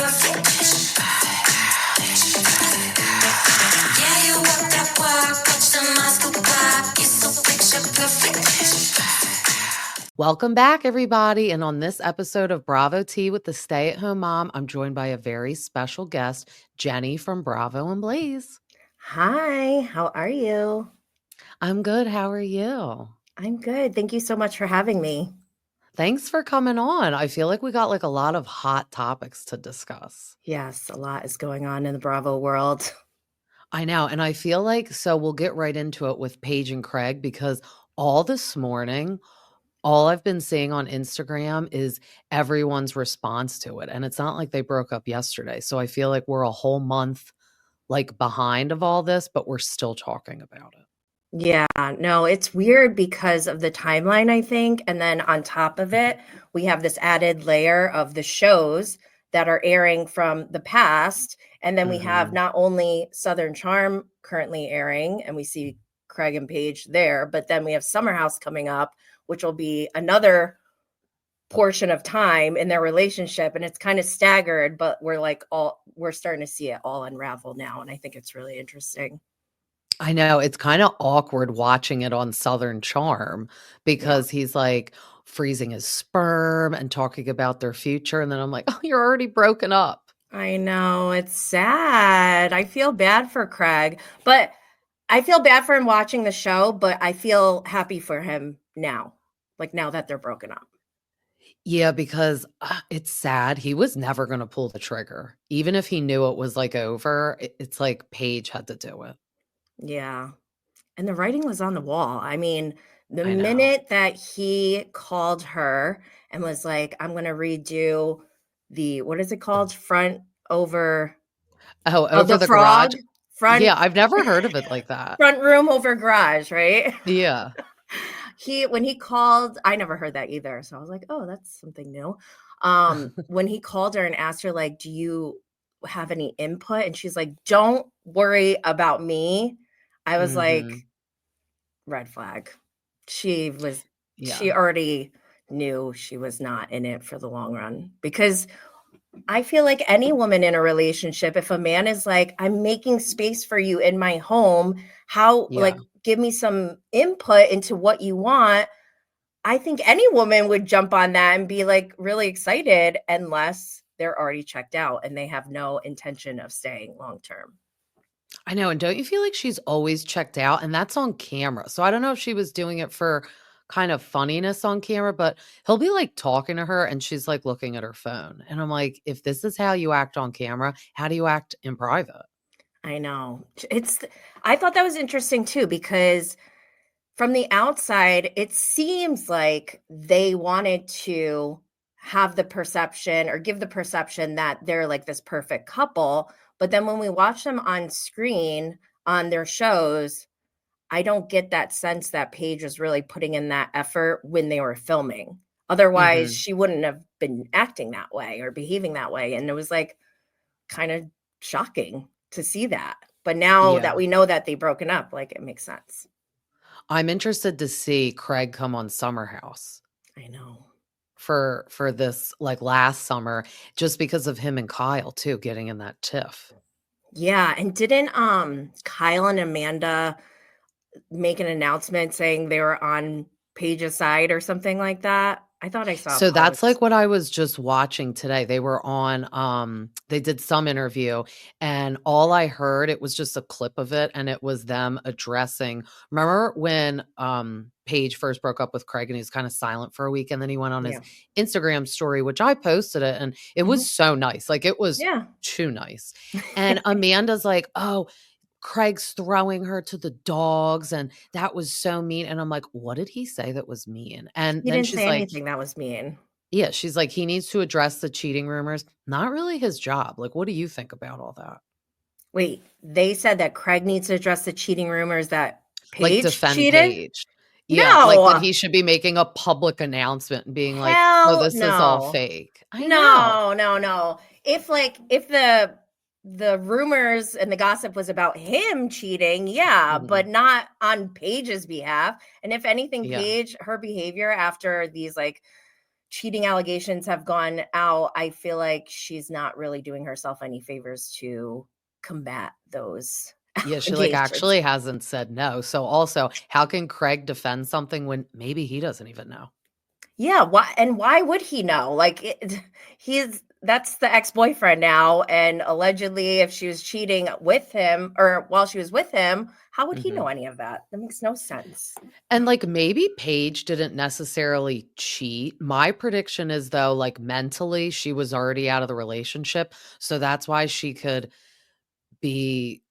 perfect. Yeah, you walk that walk, watch the muscle clock. You're so picture perfect. Welcome back, everybody. And on this episode of Bravo Tea with the Stay at Home Mom, I'm joined by a very special guest, Jenny from Bravo and Blaze. Hi, how are you? I'm good. How are you? I'm good. Thank you so much for having me. Thanks for coming on. I feel like we got like a lot of hot topics to discuss. Yes, a lot is going on in the Bravo world. I know. And I feel like, so we'll get right into it with Paige and Craig because all this morning, all I've been seeing on Instagram is everyone's response to it. And it's not like they broke up yesterday. So I feel like we're a whole month like behind of all this, but we're still talking about it. Yeah, no, it's weird because of the timeline, I think. And then on top of it, we have this added layer of the shows that are airing from the past. And then we have not only Southern Charm currently airing, and we see Craig and Paige there, but then we have Summer House coming up, which will be another portion of time in their relationship. And it's kind of staggered, but we're starting to see it all unravel now. And I think it's really interesting. I know it's kind of awkward watching it on Southern Charm because he's like freezing his sperm and talking about their future. And then I'm like, oh, you're already broken up. I know, it's sad. I feel bad for Craig, but I feel bad for him watching the show, but I feel happy for him now, like now that they're broken up. Yeah, because it's sad. He was never going to pull the trigger. Even if he knew it was like over, it's like Paige had to do it. Yeah. And the writing was on the wall. I mean, the I know. minute that he called her and was like, I'm going to redo the, what is it called? Front over. Oh, over the frog? garage. Front. Yeah, I've never heard of it like that. Front room over garage, right? Yeah. When he called, I never heard that either. So I was like, oh, that's something new. When he called her and asked her, like, do you have any input? And she's like, don't worry about me. I was like, red flag. She already knew she was not in it for the long run, because I feel like any woman in a relationship, if a man is like, I'm making space for you in my home, give me some input into what you want. I think any woman would jump on that and be like really excited, unless they're already checked out and they have no intention of staying long term. I know. And don't you feel like she's always checked out? And that's on camera. So I don't know if she was doing it for kind of funniness on camera, but he'll be like talking to her and she's like looking at her phone. And I'm like, if this is how you act on camera, how do you act in private? I know. I thought that was interesting too, because from the outside, it seems like they wanted to have the perception or give the perception that they're like this perfect couple. But then when we watch them on screen on their shows, I don't get that sense that Paige was really putting in that effort when they were filming. Otherwise, she wouldn't have been acting that way or behaving that way. And it was like kind of shocking to see that. But now that we know that they've broken up, like it makes sense. I'm interested to see Craig come on Summer House. I know. For this like last summer, just because of him and Kyle too getting in that tiff. Yeah, and didn't Kyle and Amanda make an announcement saying they were on Paige's side or something like that? I thought I saw. So that's like what I was just watching today. They were on they did some interview and all I heard, it was just a clip of it, and it was them addressing, remember when Paige first broke up with Craig and he was kind of silent for a week, and then he went on his Instagram story, which I posted it, and it was so nice. Like it was too nice. And Amanda's like, oh, Craig's throwing her to the dogs, and that was so mean. And I'm like, what did he say that was mean? And he then didn't she's say like, anything that was mean. Yeah, she's like, he needs to address the cheating rumors. Not really his job. Like, what do you think about all that? Wait, they said that Craig needs to address the cheating rumors that Paige defend cheated? Paige. Yeah, like that he should be making a public announcement and being like, oh, this is all fake. No. If the rumors and the gossip was about him cheating, but not on Paige's behalf. And if anything, Paige, her behavior after these like cheating allegations have gone out, I feel like she's not really doing herself any favors to combat those Yeah, she, like, allegations. actually hasn't said no. So, also, how can Craig defend something when maybe he doesn't even know? Yeah, why would he know? Like that's the ex-boyfriend now, and allegedly if she was cheating with him or while she was with him, how would he know Mhm. any of that? That makes no sense. And, like, maybe Paige didn't necessarily cheat. My prediction is, though, like, mentally, she was already out of the relationship, so that's why she could be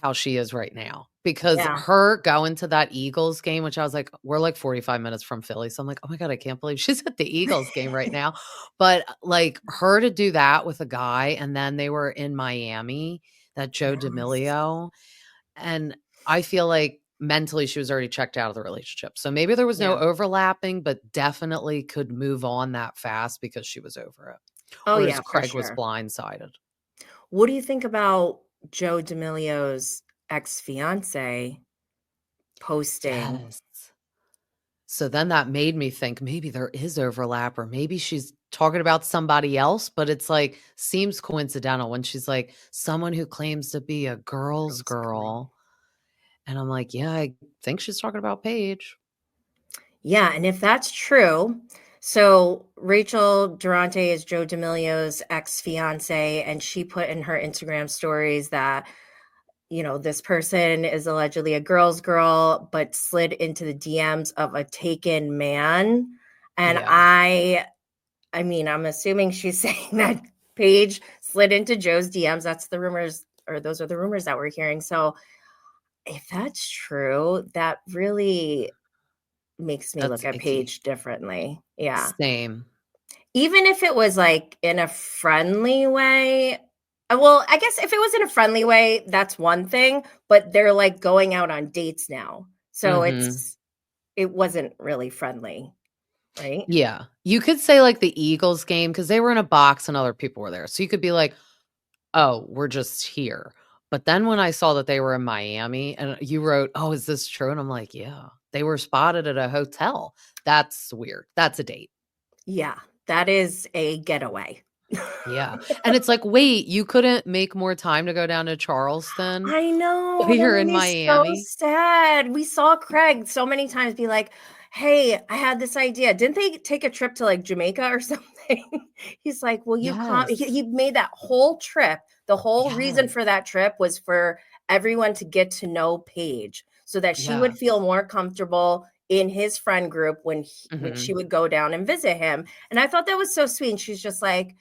how she is right now. Because Yeah. her going to that Eagles game, which I was like, we're like 45 minutes from Philly. So I'm like, oh my God, I can't believe she's at the Eagles game right now. But like her to do that with a guy, and then they were in Miami, that Joe Yes. D'Amelio. And I feel like mentally she was already checked out of the relationship. So maybe there was no Yeah. overlapping, but definitely could move on that fast because she was over it. Oh, Whereas yeah, for Craig was sure. blindsided. What do you think about Joe D'Amelio's ex-fiance posting? Yes. So then that made me think maybe there is overlap or maybe she's talking about somebody else, but it's like seems coincidental when she's like someone who claims to be a girl's Girls girl. girl. And I'm like, yeah, I think she's talking about Paige. Yeah, and if that's true, so Rachel Durante is Joe D'Amelio's ex-fiance, and she put in her Instagram stories that, this person is allegedly a girl's girl, but slid into the DMs of a taken man. And Yeah. I mean, I'm assuming she's saying that Paige slid into Joe's DMs. That's the rumors, or those are the rumors that we're hearing. So if that's true, that really makes me look That's at icky. Paige differently. Yeah. Same. Even if it was like in a friendly way. Well, I guess if it was in a friendly way, that's one thing, but they're like going out on dates now. So Hmm. it wasn't really friendly, right? Yeah. You could say like the Eagles game because they were in a box and other people were there. So you could be like, oh, we're just here. But then when I saw that they were in Miami and you wrote, "Oh, is this true?" And I'm like, "Yeah, they were spotted at a hotel." That's weird. That's a date. Yeah, that is a getaway. Yeah. And it's like, "Wait, you couldn't make more time to go down to Charleston I know, while that you're made in me so Miami?" sad. We saw Craig so many times be like, "Hey, I had this idea." Didn't they take a trip to, like, Jamaica or something? He's like, "Will you come?" He Yes. he made that whole trip. The whole reason Yes. for that trip was for everyone to get to know Paige so that she would Yes. feel more comfortable in his friend group when she Mhm. would go down and visit him, and I thought that was so sweet, and she's just like,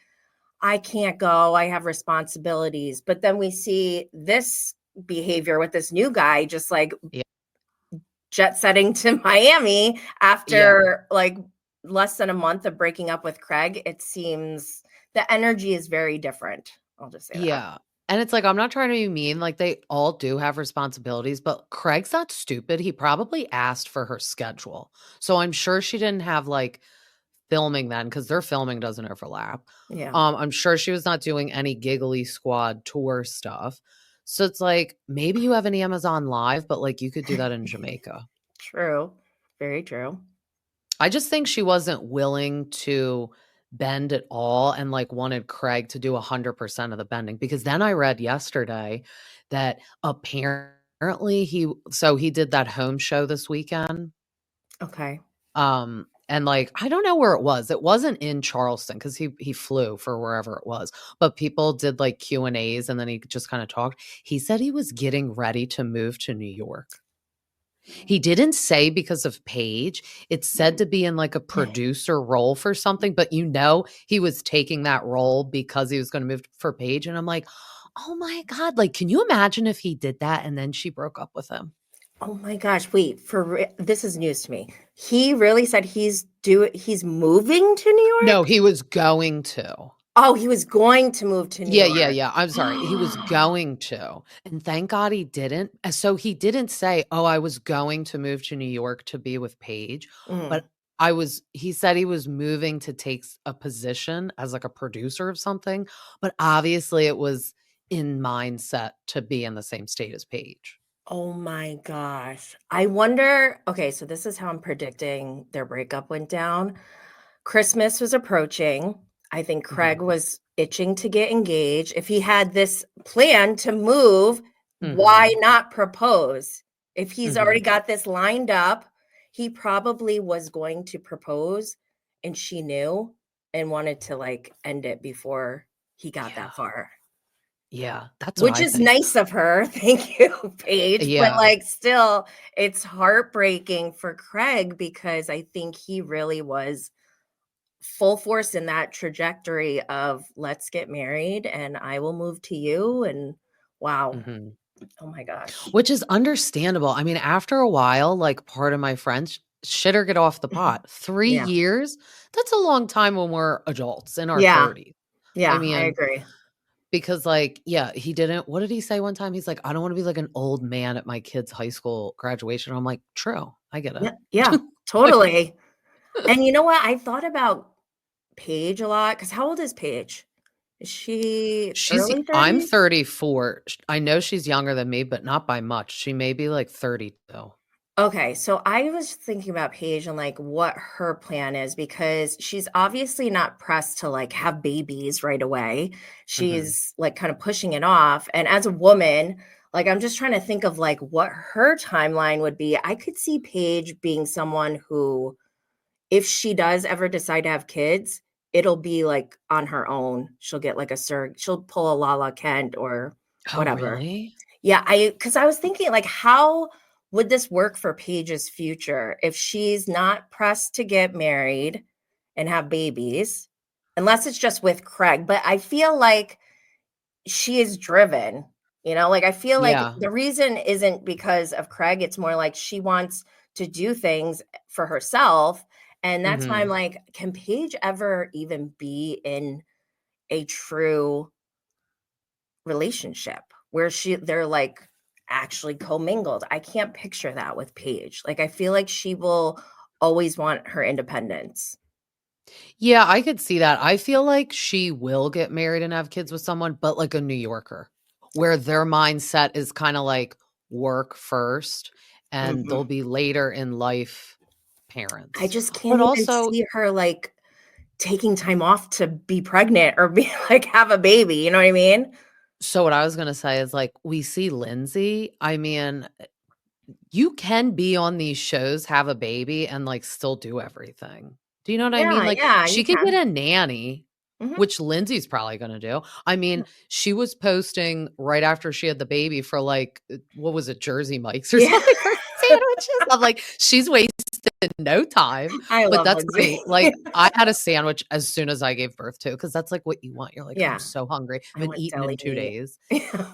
I can't go. I have responsibilities. But then we see this behavior with this new guy just like Yeah. jet setting to Miami Yeah. after like less than a month of breaking up with Craig. It seems the energy is very different. I'll just say that. Yeah. And it's like, I'm not trying to be mean, like, they all do have responsibilities, but Craig's not stupid. He probably asked for her schedule. So I'm sure she didn't have, like, filming then because their filming doesn't overlap. Yeah, I'm sure she was not doing any Giggly Squad tour stuff. So it's like, maybe you have an Amazon Live, but, like, you could do that in Jamaica. true. Very true. I just think she wasn't willing to bend at all and, like, wanted Craig to do 100% of the bending because then I read yesterday that apparently he did that home show this weekend, Okay. and, like, I don't know where it was. It wasn't in Charleston because he flew for wherever it was, but people did, like, Q&As and then he just kinda talked. He said he was getting ready to move to New York. He didn't say because of Paige. It's said to be in like a producer role for something, but he was taking that role because he was gonna move for Paige, and I'm like, "Oh my god," like, can you imagine if he did that and then she broke up with him? Oh my gosh, wait, this is news to me. He really said he's moving to New No, York? he was going to. Oh, he was going to move to New Yeah, yeah, York. yeah, I'm sorry, he was going to, and thank God he didn't, so he didn't say, "Oh, I was going to move to New York to be with Paige," Mm. but he said he was moving to take a position as, like, a producer of something, but obviously it was in mindset to be in the same state as Paige. Oh my gosh. I wonder, okay, so this is how I'm predicting their breakup went down. Christmas was approaching. I think Craig was itching to get engaged. If he had this plan to move, why not propose? If he's already got this lined up, he probably was going to propose and she knew and wanted to like end it before he got Yeah. that far. Yeah, that's what Which I is think. nice of her. Thank you, Paige. But Yeah. like still, it's heartbreaking for Craig because I think he really was full force in that trajectory of let's get married and I will move to you. And wow. Mhm. Oh my gosh. Which is understandable. I mean, after a while, like, part of my friends, shit or get off the pot. 3 Yeah. years? That's a long time when we're adults in our Yeah. 30s. I Yeah. I mean, agree. because, like, yeah, he didn't what did he say one time? He's like, "I don't wanna be like an old man at my kid's high school graduation." I'm like, "True. I get Yeah. it." Yeah. Like, Totally. And you know what? I thought about Paige a lot because how old is Paige? Is she early I'm 30s? 34. I know she's younger than me, but not by much. She may be, like, 32. Okay, so I was thinking about Paige and like what her plan is because she's obviously not pressed to like have babies right away. Mhm. She's like kind of pushing it off. And as a woman, like I'm just trying to think of like what her timeline would be. I could see Paige being someone who, if she does ever decide to have kids, it'll be like on her own. She'll get like she'll pull a Lala Kent or Oh, whatever. really? Yeah, because I was thinking, like, how would this work for Paige's future if she's not pressed to get married and have babies, unless it's just with Craig? But I feel like she is driven, like I feel like Yeah. the reason isn't because of Craig. It's more like she wants to do things for herself. And that's why I'm Mhm. like, can Paige ever even be in a true relationship where they're like actually commingled? I can't picture that with Paige. Like I feel like she will always want her independence. Yeah, I could see that. I feel like she will get married and have kids with someone, but like a New Yorker, where their mindset is kinda like work first, and they'll Mhm. be later in life I parents. just But can't even also see her like taking time off to be pregnant or be like have a baby, you know what I mean? so what I was gonna say is, like, we see Lindsay, I mean, you can be on these shows, have a baby, and, like, still do everything. Do you know what I mean? Yeah, Like, yeah, she you could get can. a nanny, Mhm. which Lindsay's probably gonna do. I mean, she was posting right after she had the baby for, like, what was it, Jersey Mike's or Yeah. something for sandwiches. I'm like, she's wasted no time, I but love that's Lindsay. funny. Like, I had a sandwich as soon as I gave birth to, because that's, like, what you want. You're like, "I'm Yeah, so hungry. I I haven't want eaten deli in 2 meat. days."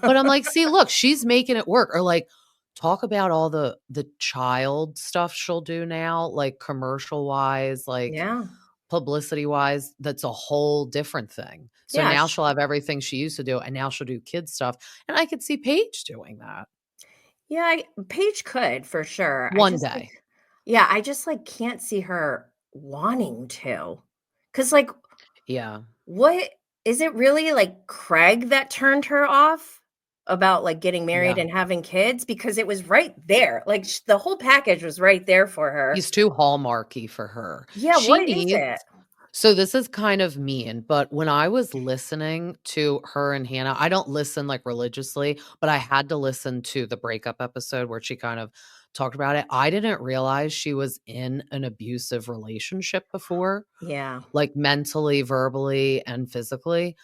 But I'm like, "See, look, she's making it work." Or, like, talk about all the child stuff she'll do now, like, commercial-wise, like, Yeah. publicity-wise, that's a whole different thing. So Yeah, now she'll have everything she used to do, and now she'll do kid stuff, and I could see Paige doing that yeah, Paige could for sure. I one just like day. yeah, I just like can't see her wanting to. Cause like Yeah. what is it really like Craig that turned her off about like getting married Yeah. and having kids? Because it was right there. Like the whole package was right there for her. He's too hallmarky for her. Yeah, She what is needs it? So this is kind of mean, but when I was listening to her and Hannah, I don't listen like religiously, but I had to listen to the breakup episode where she kind of talked about it. I didn't realize she was in an abusive relationship before, Yeah, like mentally, verbally, and physically.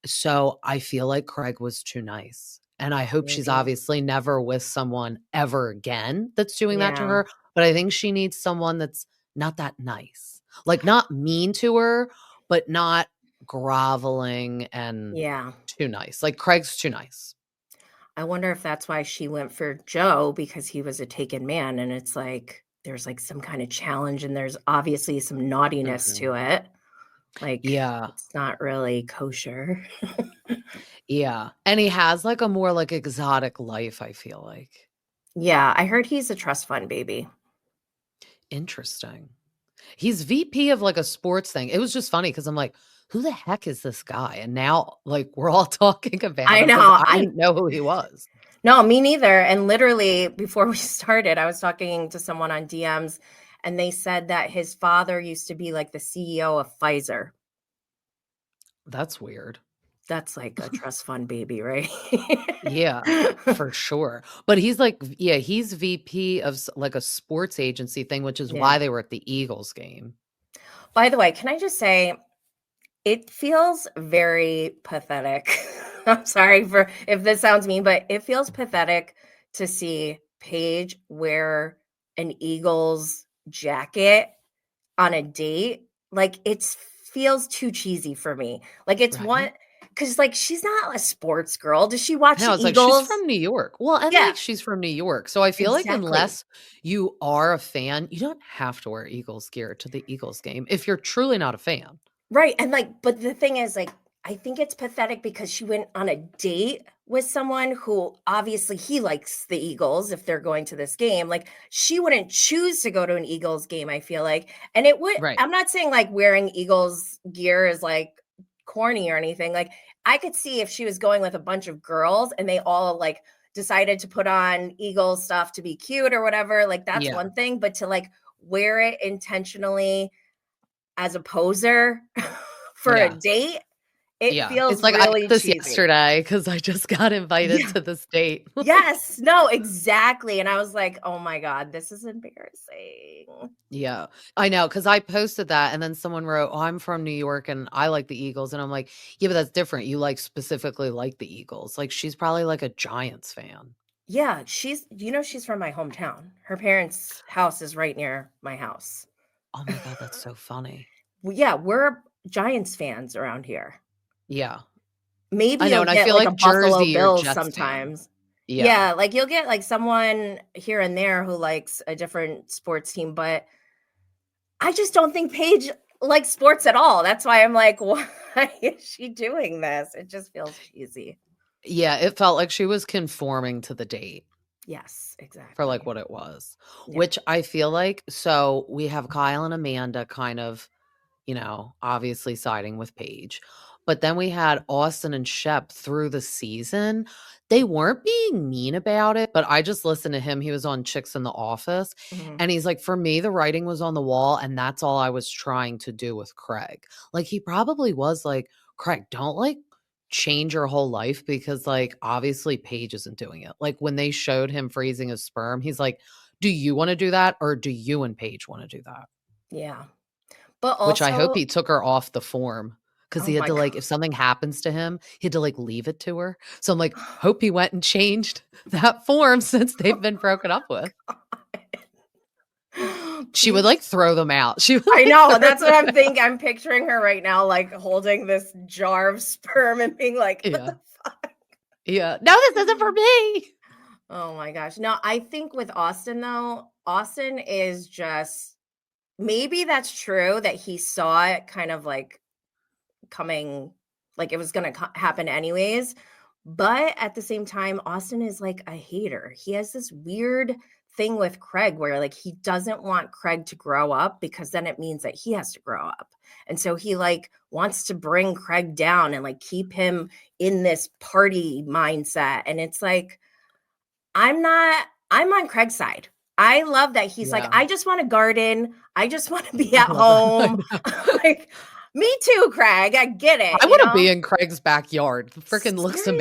So I feel like Craig was too nice. And I hope she's maybe. obviously never with someone ever again that's doing that to Yeah, her. But I think she needs someone that's not that nice. Like not mean to her, but not groveling and yeah. too nice. Like Craig's too nice. I wonder if that's why she went for Joe because he was a taken man. And it's like there's like some kind of challenge and there's obviously some naughtiness Mhm. to it. Like, Yeah. it's not really kosher. Yeah. And he has like a more like exotic life, I feel like. Yeah, I heard he's a trust fund baby. Interesting. He's VP of, like, a sports thing. It was just funny because 'cause I'm like, "Who the heck is this guy?" And now, like, we're all talking about I him because know, I didn't know who he was. no, me neither, and literally, before we started, I was talking to someone on DMs, and they said that his father used to be like the CEO of Pfizer. That's weird. That's like a trust fund baby, right? Yeah, for sure. But he's like, yeah, he's VP of like a sports agency thing, which is Yeah. why they were at the Eagles game. By the way, can I just say, it feels very pathetic. I'm sorry for if this sounds mean, but it feels pathetic to see Paige wear an Eagles jacket on a date. Like, it feels too cheesy for me. Like, it's one Right. because like she's not a sports girl. Does she watch I know, the it's like she's Eagles? from New York. Well, and Yeah, like she's from New York. So I feel like exactly. unless you are a fan, you don't have to wear Eagles gear to the Eagles game if you're truly not a fan. Right, and, like but the thing is, like, I think it's pathetic because she went on a date with someone who obviously he likes the Eagles if they're going to this game, like, she wouldn't choose to go to an Eagles game, I feel like, and it would Right. I'm not saying, like, wearing Eagles gear is, like, corny or anything, like, I could see if she was going with a bunch of girls and they all, like, decided to put on Eagles stuff to be cute or whatever, like, that's Yeah. one thing, but to, like, wear it intentionally as a poser for a Yeah. date, it Yeah. It's feels like I did really this cheesy. yesterday because I just got invited Yeah. to this date. Yes. No, exactly, and I was like, "Oh my god, this is embarrassing." Yeah, I know, because I posted that and then someone wrote, "Oh, I'm from New York and I like the Eagles." And I'm like, "Yeah, but that's different. You like specifically like the Eagles." Like she's probably like a Giants fan. Yeah, she's from my hometown. Her parents' house is right near my house. Oh my God, that's so funny. Well, yeah, we're Giants fans around here. Yeah, Maybe I know. you'll And I get, feel like, a like Buffalo Jersey or Bills Jets fan. sometimes. Yeah. Yeah, like, you'll get, like, someone here and there who likes a different sports team, but I just don't think Paige likes sports at all. That's why I'm like, why is she doing this? It just feels cheesy. Yeah, it felt like she was conforming to the date Yes, for like exactly. what it was, Yeah. which I feel like, so we have Kyle and Amanda kind of, obviously siding with Paige. But then we had Austin and Shep through the season. They weren't being mean about it, but I just listened to him. He was on Chicks in the Office. Mhm. And he's like, for me, the writing was on the wall. And that's all I was trying to do with Craig. Like, he probably was like, Craig, don't like change your whole life because, like, obviously Paige isn't doing it. Like, when they showed him freezing his sperm, he's like, do you want to do that? Or do you and Paige want to do that? Yeah. But Which I hope also, he took her off the form because oh he had my to, god. like, if something happens to him, he had to, like, leave it to her. So I'm like, hope he went and changed that form since they've been broken up with. She would, Paige, like, throw them out. She would, I like, know. throw That's what them I'm out. thinking. I'm picturing her right now, like holding this jar of sperm and being like, what Yeah. the fuck? Yeah. No, this isn't for me. Oh my gosh. No, I think with Austin though, Austin is just maybe that's true that he saw it kind of like coming, like it was going to happen anyways. But at the same time, Austin is like a hater. He has this weird thing with Craig where like he doesn't want Craig to grow up because then it means that he has to grow up. And so he like wants to bring Craig down and like keep him in this party mindset. And it's like, I'm on Craig's side. I love that he's like, Yeah. I just want to garden. I just want to be I at love that. I home. know. Like, me too, Craig. I get I it, you wanna know? be in Craig's backyard. Freaking looks Seriously,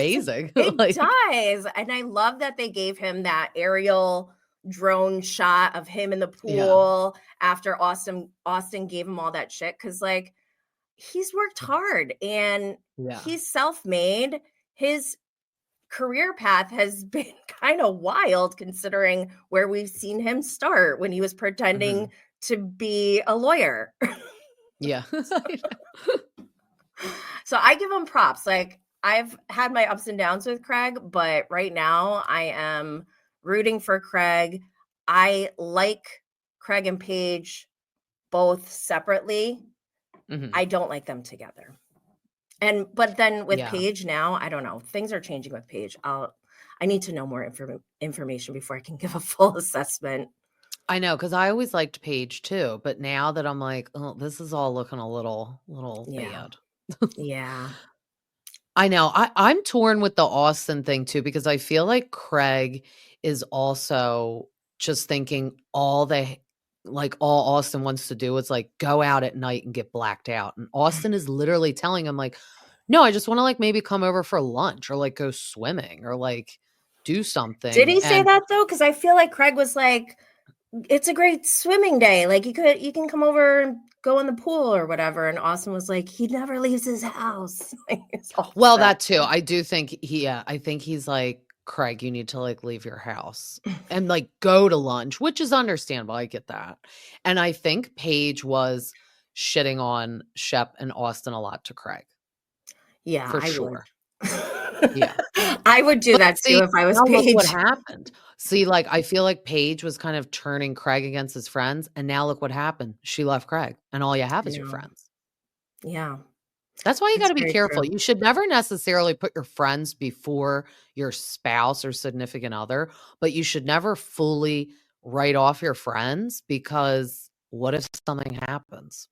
amazing. it Like, does. And I love that they gave him that aerial drone shot of him in the yeah. pool after Austin gave him all that shit. Cause like he's worked hard and Yeah. he's self-made. His career path has been kind of wild considering where we've seen him start when he was Mhm. pretending to be a lawyer. Yeah. So I give him props. Like I've had my ups and downs with Craig, but right now I am rooting for Craig. I like Craig and Paige both separately. Mhm. I don't like them together. And but then with Yeah. Paige now, I don't know. Things are changing with Paige. I need to know more information before I can give a full assessment. I know, because I always liked Paige too, but now that I'm like, "Oh, this is all looking a little Yeah. bad." Yeah. I know. I'm torn with the Austin thing too because I feel like Craig is also just thinking all the like all Austin wants to do is like go out at night and get blacked out. And Austin is literally telling him like, no, I just want to like maybe come over for lunch or like go swimming or like do Did something. he say And that though? Because I feel like Craig was like, it's a great swimming day. Like you can come over and go in the pool or whatever. And Austin was like, he never leaves his house. Like, it's all well, set. that too. I do think I think he's like, Craig, you need to like leave your house and like go to lunch, which is understandable. I get that. And I think Paige was shitting on Shep and Austin a lot to Craig Yeah, for I would. sure. Yeah. I would do But that see, too if I was now look what Paige. happened. See, like, I feel like Paige was kind of turning Craig against his friends, and now look what happened. She left Craig, and all you have is your No. friends. Yeah, That's why you that's gotta be very careful. true. You should never necessarily put your friends before your spouse or significant other, but you should never fully write off your friends because what if something happens?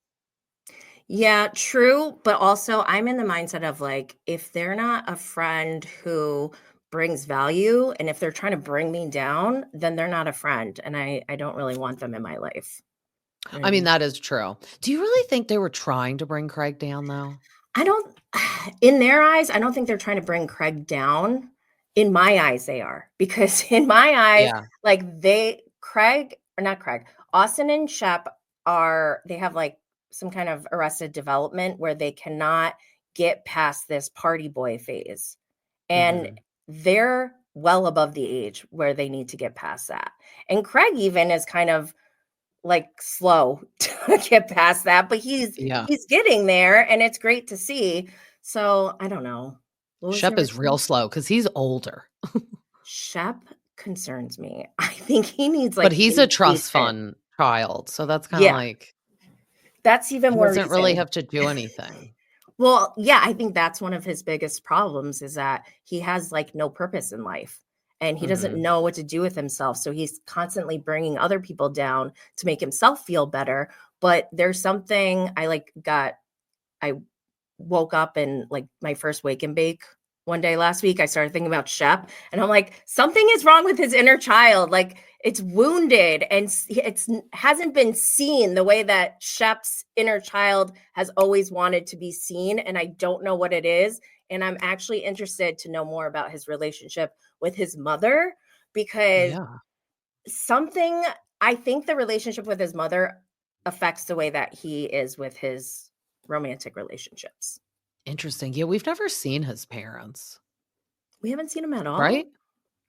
Yeah, true. But also, I'm in the mindset of like, if they're not a friend who brings value and if they're trying to bring me down, then they're not a friend. And I don't really want them in my life. I mean, And that is true. Do you really think they were trying to bring Craig down, though? I don't, in their eyes, I don't think they're trying to bring Craig down. In my eyes, they are. Because in my eyes, Yeah. like Craig, or not Craig, Austin and Shep they have like some kind of arrested development where they cannot get past this party boy phase. And Mhm. they're well above the age where they need to get past that. And Craig even is kind of like slow to get past that, but Yeah. he's getting there and it's great to see. So I don't know. What was the Shep is real original? slow because he's older. Shep concerns me. I think he needs But like he's a trust inpatient. fund child, so that's kinda Yeah, like that's even he more doesn't really reason. have to do anything. Well, yeah, I think that's one of his biggest problems is that he has like no purpose in life and he doesn't Mhm. know what to do with himself. So he's constantly bringing other people down to make himself feel better. But there's something I woke up and like my first wake and bake one day last week, I started thinking about Shep and I'm like, something is wrong with his inner child. Like it's wounded and hasn't been seen the way that Shep's inner child has always wanted to be seen. And I don't know what it is. And I'm actually interested to know more about his relationship with his mother because Yeah. something, I think the relationship with his mother affects the way that he is with his romantic relationships. Interesting. Yeah, we've never seen his parents, We haven't seen him at all? right?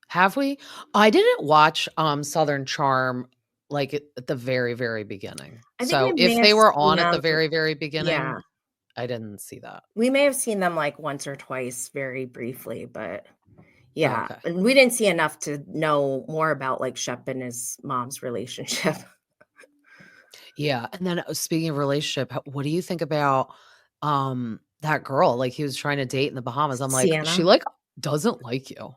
Have we? I didn't watch, Southern Charm, like, at the very, very beginning. I think we So, may if have they were seen on at them the very, very beginning, yeah, I didn't see that. we may have seen them, like, once or twice very briefly, but yeah, Okay. and we didn't see enough to know more about, like, Shep and his mom's relationship. Yeah, and then, speaking of relationship, what do you think about, that girl, like, he was trying to date in the Bahamas? I'm like, "She, Sienna? like, doesn't like you."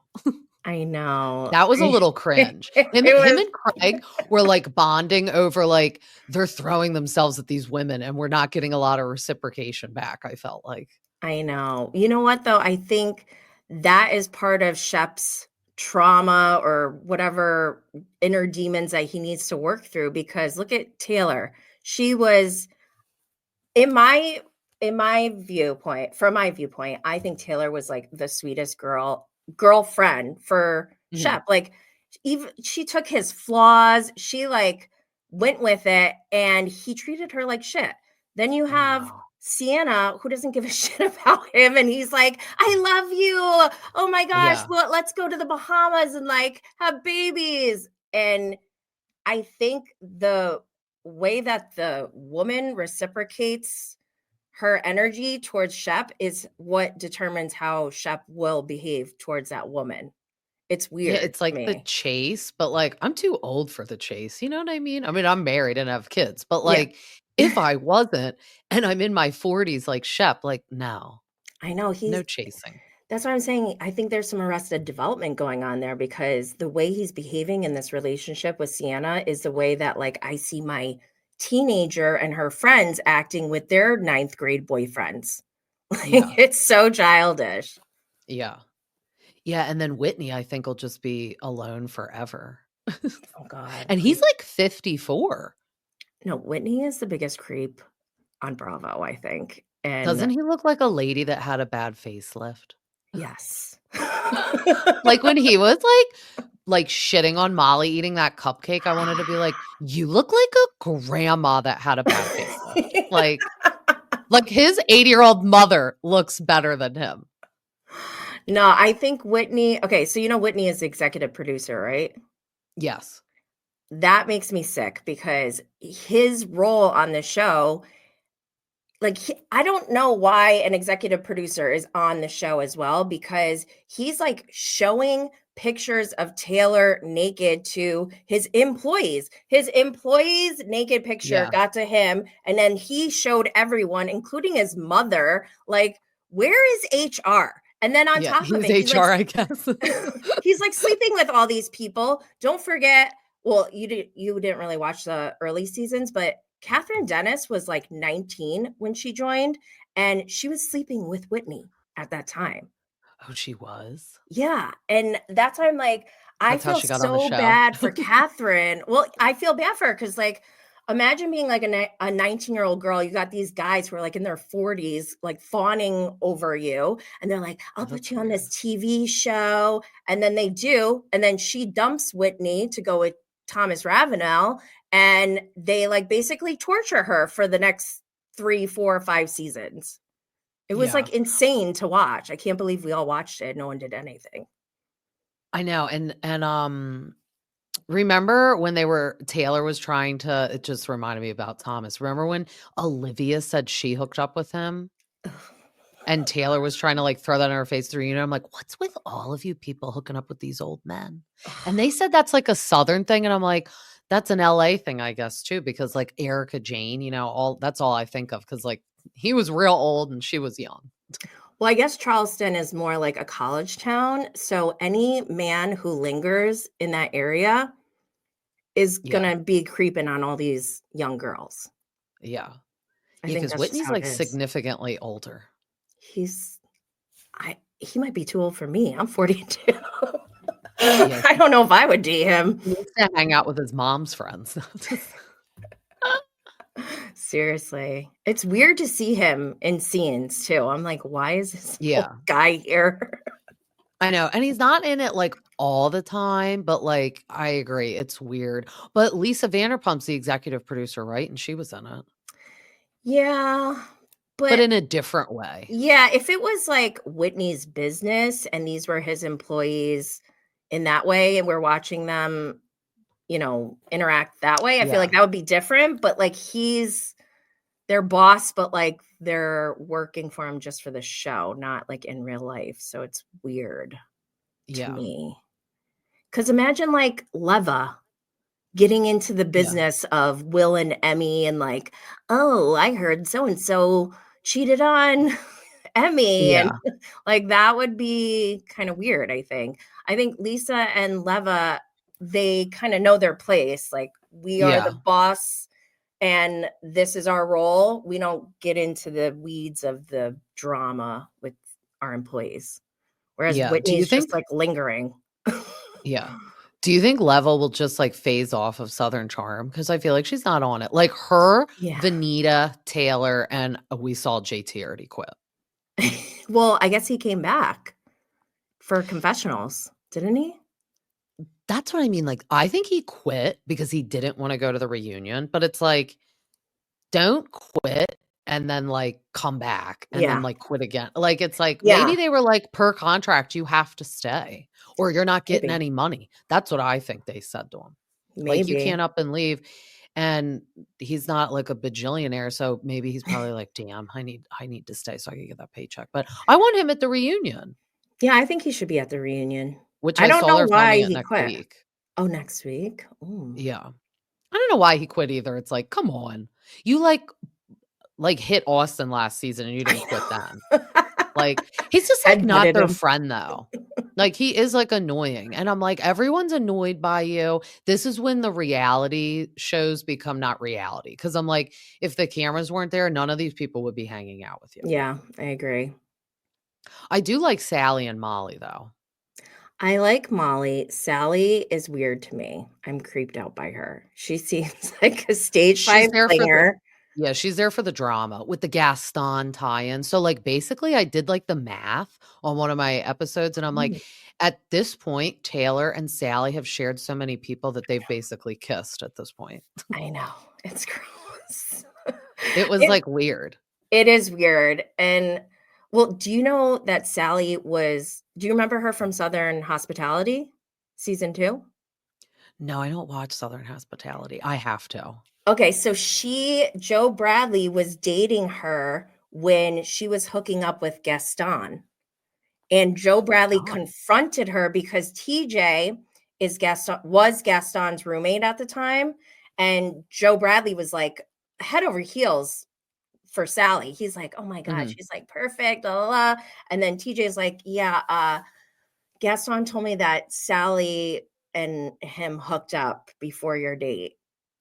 I know. That was a little cringe. Him It him was and Craig were, like, bonding over, like, they're throwing themselves at these women, and we're not getting a lot of reciprocation back, I felt like. I know. You know what, though? I think that is part of Shep's trauma or whatever inner demons that he needs to work through because look at Taylor. She was in my viewpoint, from my viewpoint, I think Taylor was like the sweetest girlfriend for Mhm. Shep. Like even she took his flaws, she like went with it and he treated her like shit. Then you I have know. Sienna who doesn't give a shit about him and he's like, "I love you. Oh my gosh, Yeah. well, let's go to the Bahamas and like have babies." And I think the way that the woman reciprocates her energy towards Shep is what determines how Shep will behave towards that woman. It's Yeah, weird it's to like the me. chase, but, like, I'm too old for the chase, you know what I mean? I mean, I'm married and have kids, but, Yeah. like, if I wasn't and I'm in my 40s like Shep, like, no, I know no chasing. that's what I'm saying. I think there's some arrested development going on there because the way he's behaving in this relationship with Sienna is the way that like I see my teenager and her friends acting with their ninth grade boyfriends. Like Yeah, it's so childish. yeah. Yeah, and then Whitney, I think, will just be alone forever. Oh God, And he's, please. like, 54. No, Whitney is the biggest creep on Bravo, I think. Doesn't And he look like a lady that had a bad facelift? yes. Like, when he was, like, shitting on Molly eating that cupcake, I wanted to be like, "You look like a grandma that had a bad facelift." Like, his 80-year-old mother looks better than him. No, I think Whitney okay, so you know Whitney is the executive producer, right? Yes. That makes me sick because his role on the show, like, I don't know why an executive producer is on the show as well because he's, like, showing pictures of Taylor naked to his employees. His employees' naked picture Yeah. got to him, and then he showed everyone, including his mother, like, "Where is HR?" And then on Yeah, top of he's it, HR, I guess. he's, like, sleeping with all these people. Don't forget well, you didn't really watch the early seasons, but Catherine Dennis was, like, 19 when she joined, and she was sleeping with Whitney at that time. Oh, she was? Yeah, and that's why I'm like, I That's how feel she got on the so show? bad for Catherine. Well, I feel bad for her because, like, imagine being like a 19-year-old girl. You got these guys who are like in their 40s, like fawning over you, and they're like, Oh, "I'll put that's you on weird. this TV show," and then they do, and then she dumps Whitney to go with Thomas Ravenel, and they like basically torture her for the next 3, 4, 5 seasons. It was Yeah. like insane to watch. I can't believe we all watched it. No one did anything. I know, remember when Taylor was trying to it just reminded me about Thomas. Remember when Olivia said she hooked up with him? And Taylor was trying to, like, throw that in her face through, I'm like, "What's with all of you people hooking up with these old men?" And they said that's, like, a Southern thing, and I'm like, "That's an LA thing, I guess, too," because, like, Erica Jane, all that's all I think of because, like, he was real old and she was young. Well, I guess Charleston is more like a college town, so any man who lingers in that area is Yeah, gonna be creeping on all these young girls. yeah. I Yeah, think because that's just Whitney's, how it like, is. significantly older. He's he might be too old for me. I'm 42. Yeah, I don't know if I would date him. he needs to hang out with his mom's friends. Seriously. It's weird to see him in scenes too. I'm like, "Why is this old Yeah, guy here?" I know, and he's not in it, like, all the time, but, like, I agree, it's weird. But Lisa Vanderpump's the executive producer, right? And she was in it, Yeah, but but in a different way. yeah, if it was like Whitney's business and these were his employees in that way, and we're watching them, interact that way, I feel Yeah, like that would be different. But like he's their boss, but like they're working for him just for the show, not like in real life. So it's weird to yeah, me. Cause imagine like Leva getting into the yeah, business of Will and Emmy and like, oh, I heard so and so cheated on Emmy and yeah, like that would be kind of weird, I think. I think Lisa and Leva, they kind of know their place. Like we are the yeah, boss and this is our role. We don't get into the weeds of the drama with our employees. Whereas yeah. Do you Whitney's just think like lingering. Yeah. Do you think Level will just, like, phase off of Southern Charm? Because I feel like she's not on it. Like, her, Yeah. Vanita, Taylor, and we saw JT already quit. Well, I guess he came back for confessionals, didn't he? That's what I mean, like, I think he quit because he didn't wanna go to the reunion, but it's like, don't quit and then, like, come back and then, Yeah. like, quit again. Like, it's like, maybe Yeah. they were like, "Per contract, you have to stay, or you're not getting Maybe. any money." That's what I think they said to him. Like, "You Maybe. can't up and leave," and he's not, like, a bajillionaire, so maybe he's probably like, "Damn, I need to stay so I can get that paycheck," but I want him at the reunion, Yeah, I think he should be at the reunion. which I I don't saw know they're filming why it he next quit. week. Oh, next week? Ooh. Yeah. I don't know why he quit either. It's like, "Come on. You, like, hit Austin last season, and you didn't quit then." Like, he's just, like, not Head-butted their him. friend, though. Like, he is, like, annoying, and I'm like, "Everyone's annoyed by you." This is when the reality shows become not reality. Because 'cause I'm like, if the cameras weren't there, none of these people would be hanging out with you. Yeah, I agree. I do like Sally and Molly, though. I like Molly. Sally is weird to me. I'm creeped out by her. She seems like a stage She's 5 there for the singer. Yeah, she's there for the drama with the Gaston tie-in. So, like, basically, I did, like, the math on one of my episodes, and I'm like, Mm, at this point, Taylor and Sally have shared so many people that they've basically kissed at this point. I know. It's gross. It was, It like, weird. it is weird. And well, do you know that do you remember her from Southern Hospitality season 2? No, I don't watch Southern Hospitality. I have to. Okay, so Joe Bradley was dating her when she was hooking up with Gaston. And Joe Bradley God. confronted her because TJ was Gaston's roommate at the time, and Joe Bradley was like head over heels for Sally. He's like, "Oh my god, Mhm. she's like perfect, blah, blah, blah." And then TJ's like, "Yeah, Gaston told me that Sally and him hooked up before your date."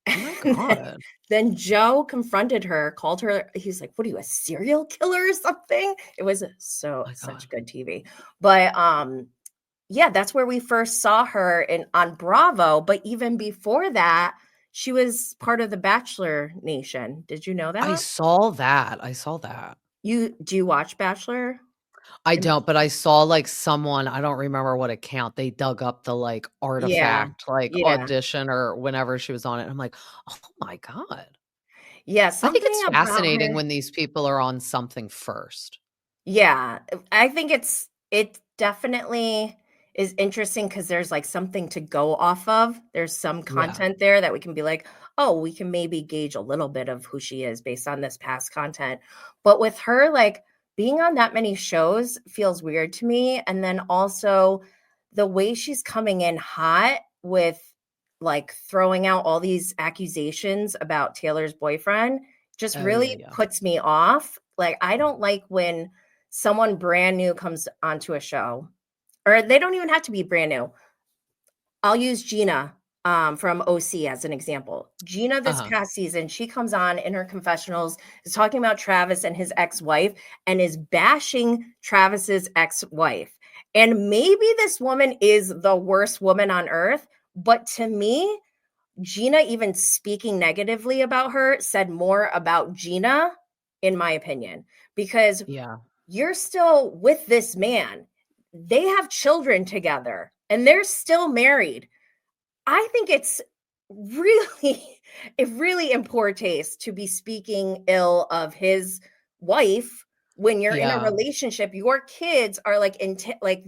Oh my And god. then Joe confronted her, called her, he's like, "What are you, a serial killer or something?" It was Oh my god. such good TV. But yeah, that's where we first saw her on Bravo. But even before that, she was part of the Bachelor Nation. Did you know I that? saw that. I saw that. Do you watch Bachelor? I In don't, but I saw, like, someone, I don't remember what account, they dug up the, like, Yeah, artifact, like, yeah, audition or whenever she was on it, I'm like, "Oh my god." yeah. I think Something it's about fascinating her. when these people are on something first. Yeah, I think it definitely is interesting because there's, like, something to go off of. There's some Yeah. content there that we can be like, "Oh, we can maybe gauge a little bit of who she is based on this past content." But with her, like, being on that many shows feels weird to me, and then also the way she's coming in hot with, like, throwing out all these accusations about Taylor's boyfriend just Oh, yeah, really yeah. puts me off. Like, I don't like when someone brand new comes onto a show, or they don't even have to be brand new. I'll use Gina from OC as an example. Gina, this Uh-huh. past season, she comes on in her confessionals, is talking about Travis and his ex wife, and is bashing Travis's ex wife. And maybe this woman is the worst woman on earth, but to me, Gina even speaking negatively about her said more about Gina, in my opinion, because Yeah. you're still with this man. They have children together and they're still married. I think it's really, really in poor taste to be speaking ill of his wife when you're in a Yeah. relationship. Your kids are like like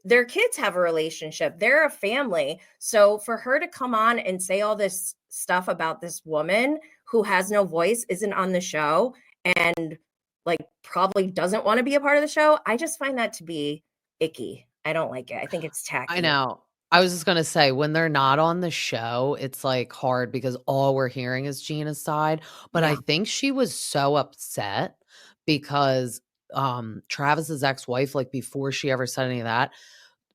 their kids have a relationship. They're a family. So for her to come on and say all this stuff about this woman who has no voice, isn't on the show, and like probably doesn't want to be a part of the show, I just find that to be icky. I don't like it. I think it's I tacky. know. I was just gonna say, when they're not on the show, it's, like, hard because all we're hearing is Gina's side, but Yeah. I think she was so upset because, Travis's ex-wife, like, before she ever said any of that,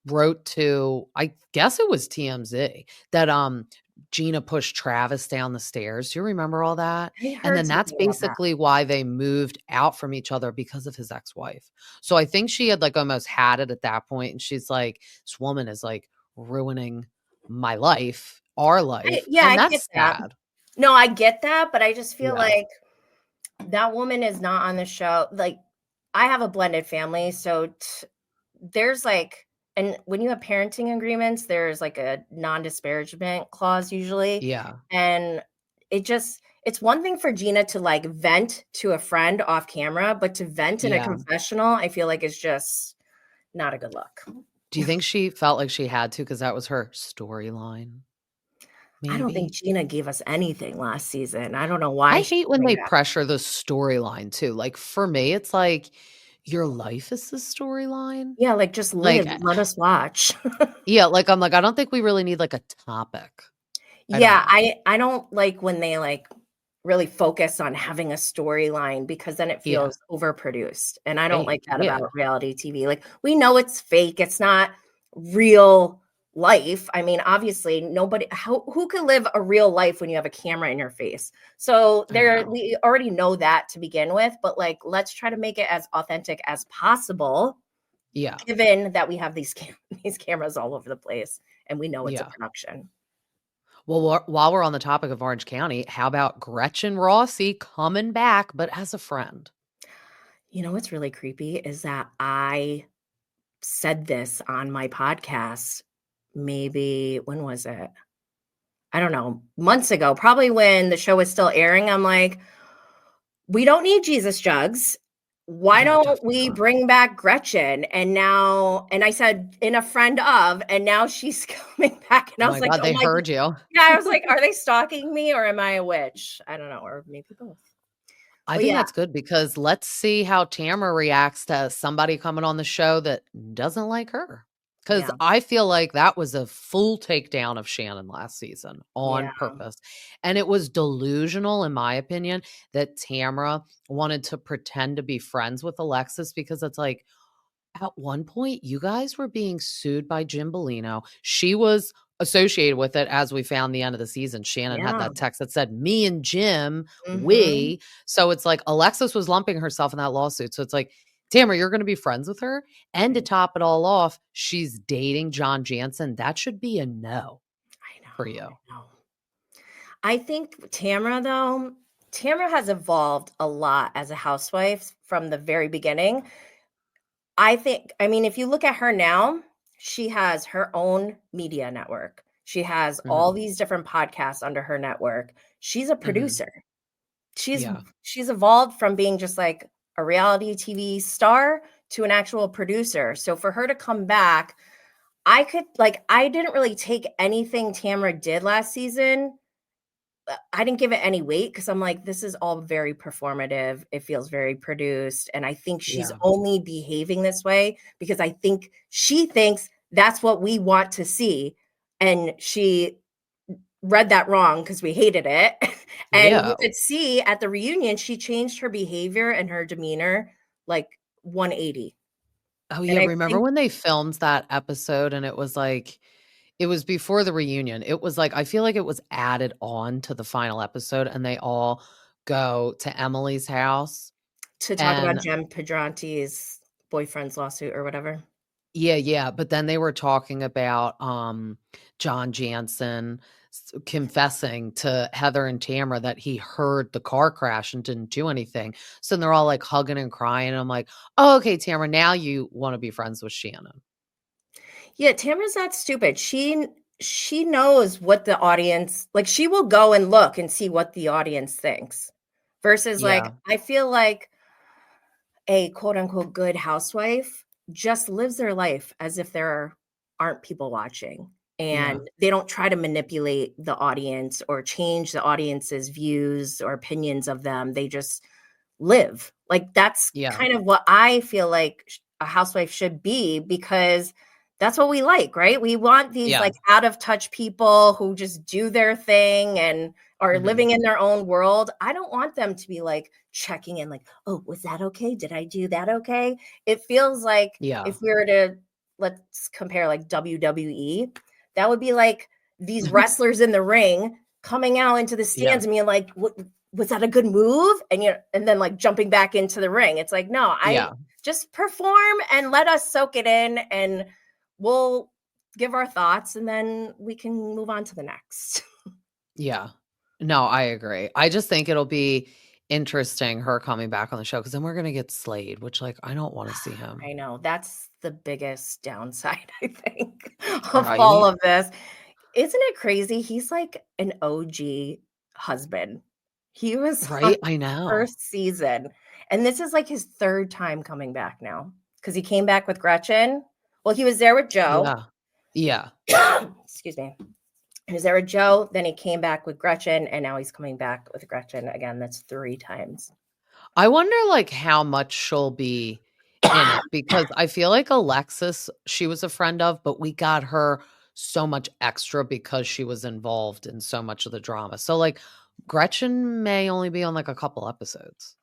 wrote to, I guess it was TMZ, that, Gina pushed Travis down the stairs. Do you remember all that? I And heard then that's something about that. basically why they moved out from each other because of his ex-wife. So I think she had, like, almost had it at that point, and she's like, "This woman is, like, ruining my life, our life," Yeah, and I get that's that. sad. No, I get that, but I just feel Yeah. like that woman is not on the show. Like, I have a blended family, so there's like, and when you have parenting agreements, there's like a non-disparagement clause usually. Yeah. And it's one thing for Gina to like vent to a friend off camera, but to vent in a Yeah. confessional, I feel like is just not a good look. Do you think she felt like she had to because that was her storyline? I don't think Maybe? Gina gave us anything last season. I don't know why I she's hate when coming they back. pressure the storyline too. Like, for me, it's like, your life is the storyline? Yeah, like, just Like, live, let us watch. yeah, like, I'm like, I don't think we really need, like, a topic. I don't Yeah, know. I don't like when they, like, really focus on having a storyline because then it Yeah. feels overproduced, and I don't like Fake. that about Yeah. reality TV. Like, we know it's fake, it's not real life. I mean, obviously, nobody who can live a real life when you have a camera in your face? So, I know. we already know that to begin with, but, like, let's try to make it as authentic as possible Yeah. given that we have these cameras all over the place and we know it's a Yeah. production. Well, while we're on the topic of Orange County, how about Gretchen Rossi coming back, but as a friend? You know what's really creepy is that I said this on my podcast maybe when was it? I don't know, months ago, probably when the show was still airing. I'm like, we don't need Jesus jugs. Why Yeah, don't definitely we not. bring back Gretchen? And I said, in a friend of, and now she's coming back. And Oh I my was like, God, oh they my, heard you. yeah, I was like, are they stalking me or am I a witch? I don't know, or maybe both. I But think yeah, that's good because let's see how Tamara reacts to somebody coming on the show that doesn't like her. Because yeah, I feel like that was a full takedown of Shannon last season yeah, on purpose. And it was delusional, in my opinion, that Tamara wanted to pretend to be friends with Alexis because it's like, at one point, you guys were being sued by Jim Bellino. She was associated with it as we found the end of the season. Shannon had yeah. that text that said, "Me and Jim, Hmm. we." So it's like Alexis was lumping herself in that lawsuit. So it's like, Tamara, you're going to be friends with her. And to top it all off, she's dating John Jansen. That should be a no I for know, you. I know. I think Tamara, though, Tamara has evolved a lot as a housewife from the very beginning. I mean, if you look at her now, she has her own media network. She has all Mhm. these different podcasts under her network. She's a Mhm. producer. She's Yeah. she's evolved from being just like a reality TV star to an actual producer. So for her to come back, I didn't really take anything Tamara did last season. I didn't give it any weight because I'm like, this is all very performative. It feels very produced. And I think she's Yeah. only behaving this way because I think she thinks that's what we want to see. And she read that wrong because we hated it. And Yeah. you could see at the reunion, she changed her behavior and her demeanor like 180. Oh, And yeah. I Remember think when they filmed that episode and it was like, it was before the reunion. It was like I feel like it was added on to the final episode, and they all go to Emily's house, to talk about and Jem Pedrante's boyfriend's lawsuit or whatever. yeah, but then they were talking about, John Jansen confessing to Heather and Tamara that he heard the car crash and didn't do anything. So they're all, like, hugging and crying, and I'm like, "Oh, okay, Tamara, now you wanna be friends with Shannon." Yeah, Tamara's not stupid. She knows what the audience like she will go and look and see what the audience thinks. Versus like Yeah, I feel like a quote unquote good housewife just lives their life as if there aren't people watching and yeah, they don't try to manipulate the audience or change the audience's views or opinions of them. They just live. Like that's yeah, kind of what I feel like a housewife should be because that's what we like, right? We want these yeah, like out of touch people who just do their thing and are mhm, living in their own world. I don't want them to be like checking in like, "Oh, was that okay? Did I do that okay?" It feels like yeah. if we were to let's compare like WWE, that would be like these wrestlers in the ring coming out into the Yeah, stands and being like, "What was that a good move?" And then like jumping back into the ring. It's like, no, I yeah, just perform and let us soak it in and we'll give our thoughts and then we can move on to the next. yeah. No, I agree. I just think it'll be interesting her coming back on the show because then we're gonna get Slade, which, like, I don't wanna see him. I know that's the biggest downside, I think, of all Right? of this. Isn't it crazy? He's like an OG husband. He was on Right? I know. first season, and this is like his third time coming back now because he came back with Gretchen. Well, he was there with Joe. Yeah. Yeah. Excuse me. He was there with Joe, then he came back with Gretchen, and now he's coming back with Gretchen again. That's 3 times. I wonder, like, how much she'll be in it because I feel like Alexis, she was a friend of, but we got her so much extra because she was involved in so much of the drama. So, like, Gretchen may only be on, like, a couple episodes.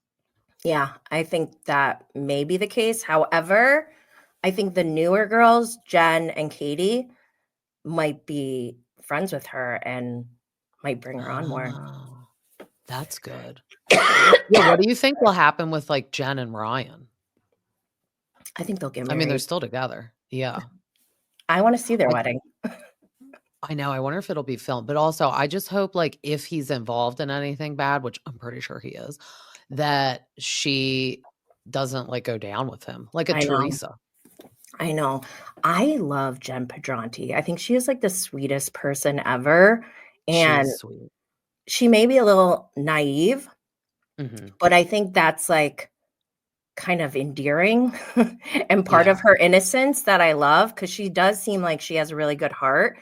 Yeah, I think that may be the case. However, I think the newer girls, Jen and Katie, might be friends with her and might bring her on more. Oh, that's good. Yeah, what do you think will happen with, like, Jen and Ryan? I think they'll get I mean, they're married. still together. Yeah. I want to see their I wedding. I know, I wonder if it'll be filmed, but also I just hope, like, if he's involved in anything bad, which I'm pretty sure he is, that she doesn't, like, go down with him, like a I know. Teresa. I know. I love Jen Pedranti. I think she is like the sweetest person ever. She And is sweet. she may be a little naive, Mhm. but I think that's like kind of endearing and part of Yeah. her innocence that I love because she does seem like she has a really good heart.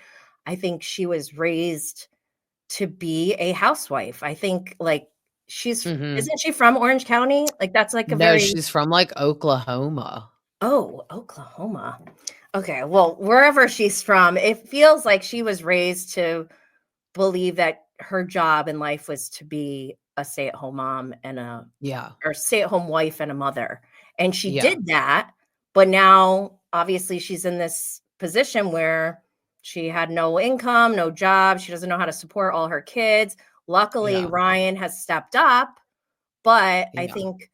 I think she was raised to be a housewife. I think like Mhm. isn't she from Orange County? Like that's like a No, very she's from, like, Oklahoma. oh, Oklahoma. Okay, well, wherever she's from, it feels like she was raised to believe that her job in life was to be a stay-at-home mom and a Yeah. or stay-at-home wife and a mother. And she Yeah. did that, but now obviously she's in this position where she had no income, no job, she doesn't know how to support all her kids. Luckily, Yeah. Ryan has stepped up, but I Yeah. think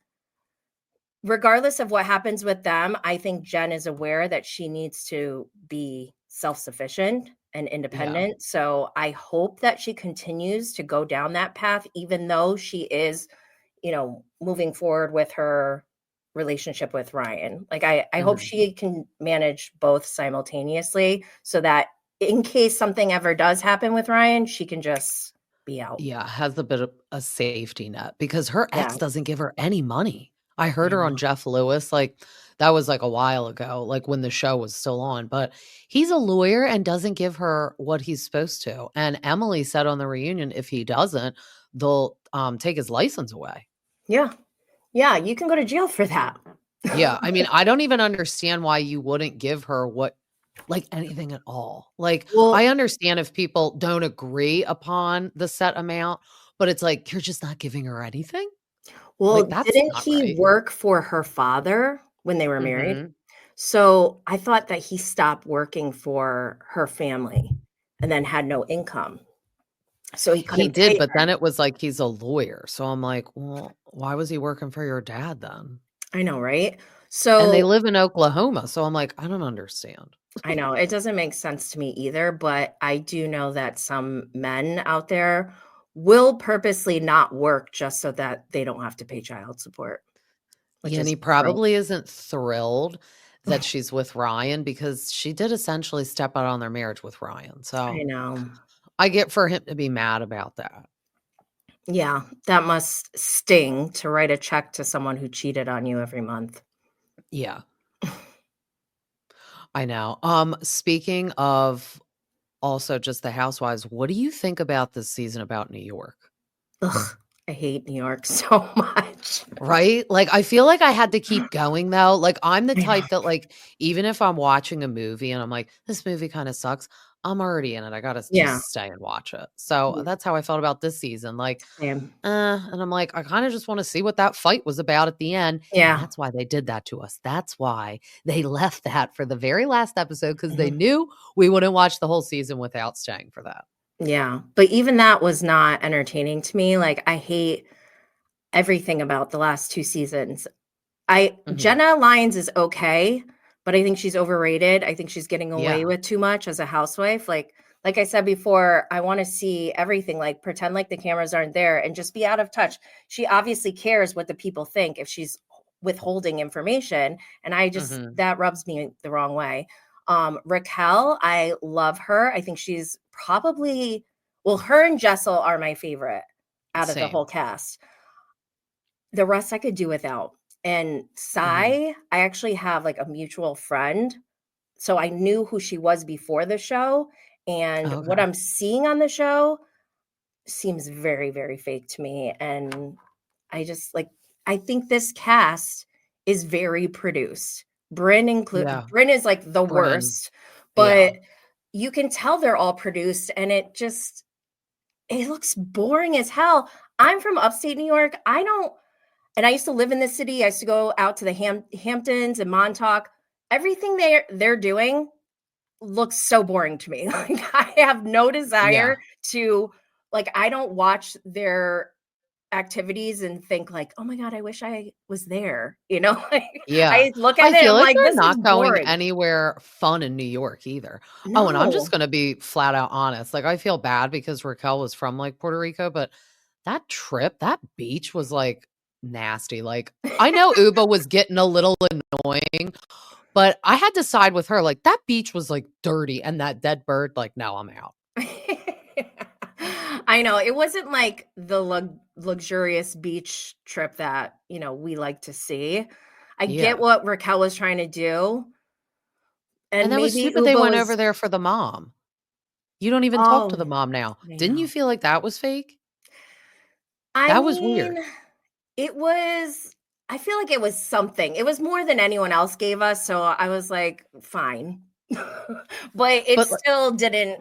regardless of what happens with them, I think Jen is aware that she needs to be self-sufficient and Yeah. independent. So I hope that she continues to go down that path, even though she is, moving forward with her relationship with Ryan. Like I hope Mhm. she can manage both simultaneously so that in case something ever does happen with Ryan, she can just be out. Yeah, has a bit of a safety net because her Yeah, ex doesn't give her any money. I heard I her on know. Jeff Lewis, like, that was, like, a while ago, like, when the show was still on, but he's a lawyer and doesn't give her what he's supposed to, and Emily said on the reunion if he doesn't, they'll, take his license away. Yeah. Yeah, you can go to jail for that. Yeah, I mean, I don't even understand why you wouldn't give her what like, anything at all. Like, I Well, understand if people don't agree upon the set amount, but it's like, you're just not giving her anything? Like, that's didn't not he right. work for her father when they were married? Mhm. So, I thought that he stopped working for her family and then had no income, so he He couldn't did, pay but her. then it was like he's a lawyer, so I'm like, "Well, why was he working for your dad then?" I know, right? And they So, live in Oklahoma, so I'm like, "I don't understand." I know, it doesn't make sense to me either, but I do know that some men out there will purposely not work just so that they don't have to pay child support, which Yeah, and is he gross. probably isn't thrilled that she's with Ryan because she did essentially step out on their marriage with Ryan, I so know. I get for him to be mad about that. Yeah, that must sting to write a check to someone who cheated on you every month. Yeah, I know. Speaking of also just the housewives, what do you think about this season about New York? Ugh, I hate New York so much. Right? Like, I feel like I had to keep going though. Like, I'm the I know. type that, like, even if I'm watching a movie and I'm like, "This movie kinda sucks," I'm already in it. I gotta Yeah, just stay and watch it. So, yeah, that's how I felt about this season, like, same. and I'm like, "I kinda just wanna see what that fight was about at the end," and Yeah, that's why they did that to us. That's why they left that for the very last episode because they mhm, knew we wouldn't watch the whole season without staying for that. yeah, but even that was not entertaining to me, like, I hate everything about the last 2 seasons. I Mhm. Jenna Lyons is okay, but I think she's overrated. I think she's getting away Yeah. with too much as a housewife. Like I said before, I wanna see everything, like, pretend like the cameras aren't there and just be out of touch. She obviously cares what the people think if she's withholding information, and I just Mhm. that rubs me the wrong way. Raquel, I love her. I think she's probably well, her and Jessel are my favorite out of the Same. whole cast. The rest I could do without. And Mhm. Sai, I actually have, like, a mutual friend, so I knew who she was before the show, and what Okay. I'm seeing on the show seems very, very fake to me, and I just, like I think this cast is very produced. Yeah. Brynn is, like, the Brynn. worst, Yeah. but you can tell they're all produced, and it looks boring as hell. I'm from upstate New York, I don't and I used to live in the city. I used to go out to the Hamptons and Montauk. Everything they're doing looks so boring to me. Like I have no Yeah. desire to like I don't watch their activities and think like, oh my God, I wish I was there. You know, Yeah. I look I at it, feel I'm like like, they're this is not going boring. anywhere fun in New York either. Oh, and I'm just No. gonna be flat out honest. Like, I feel bad because Raquel was from, like, Puerto Rico, but that trip, that beach was, like, nasty. Like, I know Uba was getting a little annoying, but I had to side with her. Like, that beach was, like, dirty, and that dead bird, like, "No, I'm out." I know it wasn't like the luxurious beach trip that, we like to see. I get Yeah. what Raquel was trying to do, And and that was maybe stupid they Uba went over was. there for the mom. You don't even talk to Oh, the mom now. I Didn't you know. feel like that was fake? I That was mean, weird. it was. I feel like it was something. It was more than anyone else gave us, so I was like, fine. But it But, still didn't.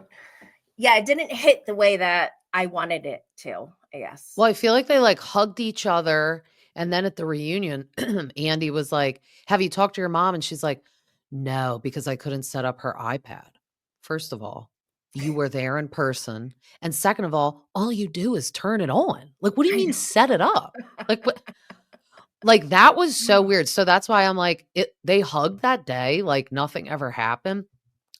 Yeah, it didn't hit the way that I wanted it to. I guess. well, I feel like they, like, hugged each other, and then at the reunion, Andy was like, "Have you talked to your mom?" And she's like, "No, because I couldn't set up her iPad." First of all, you were there in person, and second of all you do is turn it on. Like, what do you I mean know. set it up? Like, what like, that was so weird. So that's why I'm like, they hugged that day like nothing ever happened,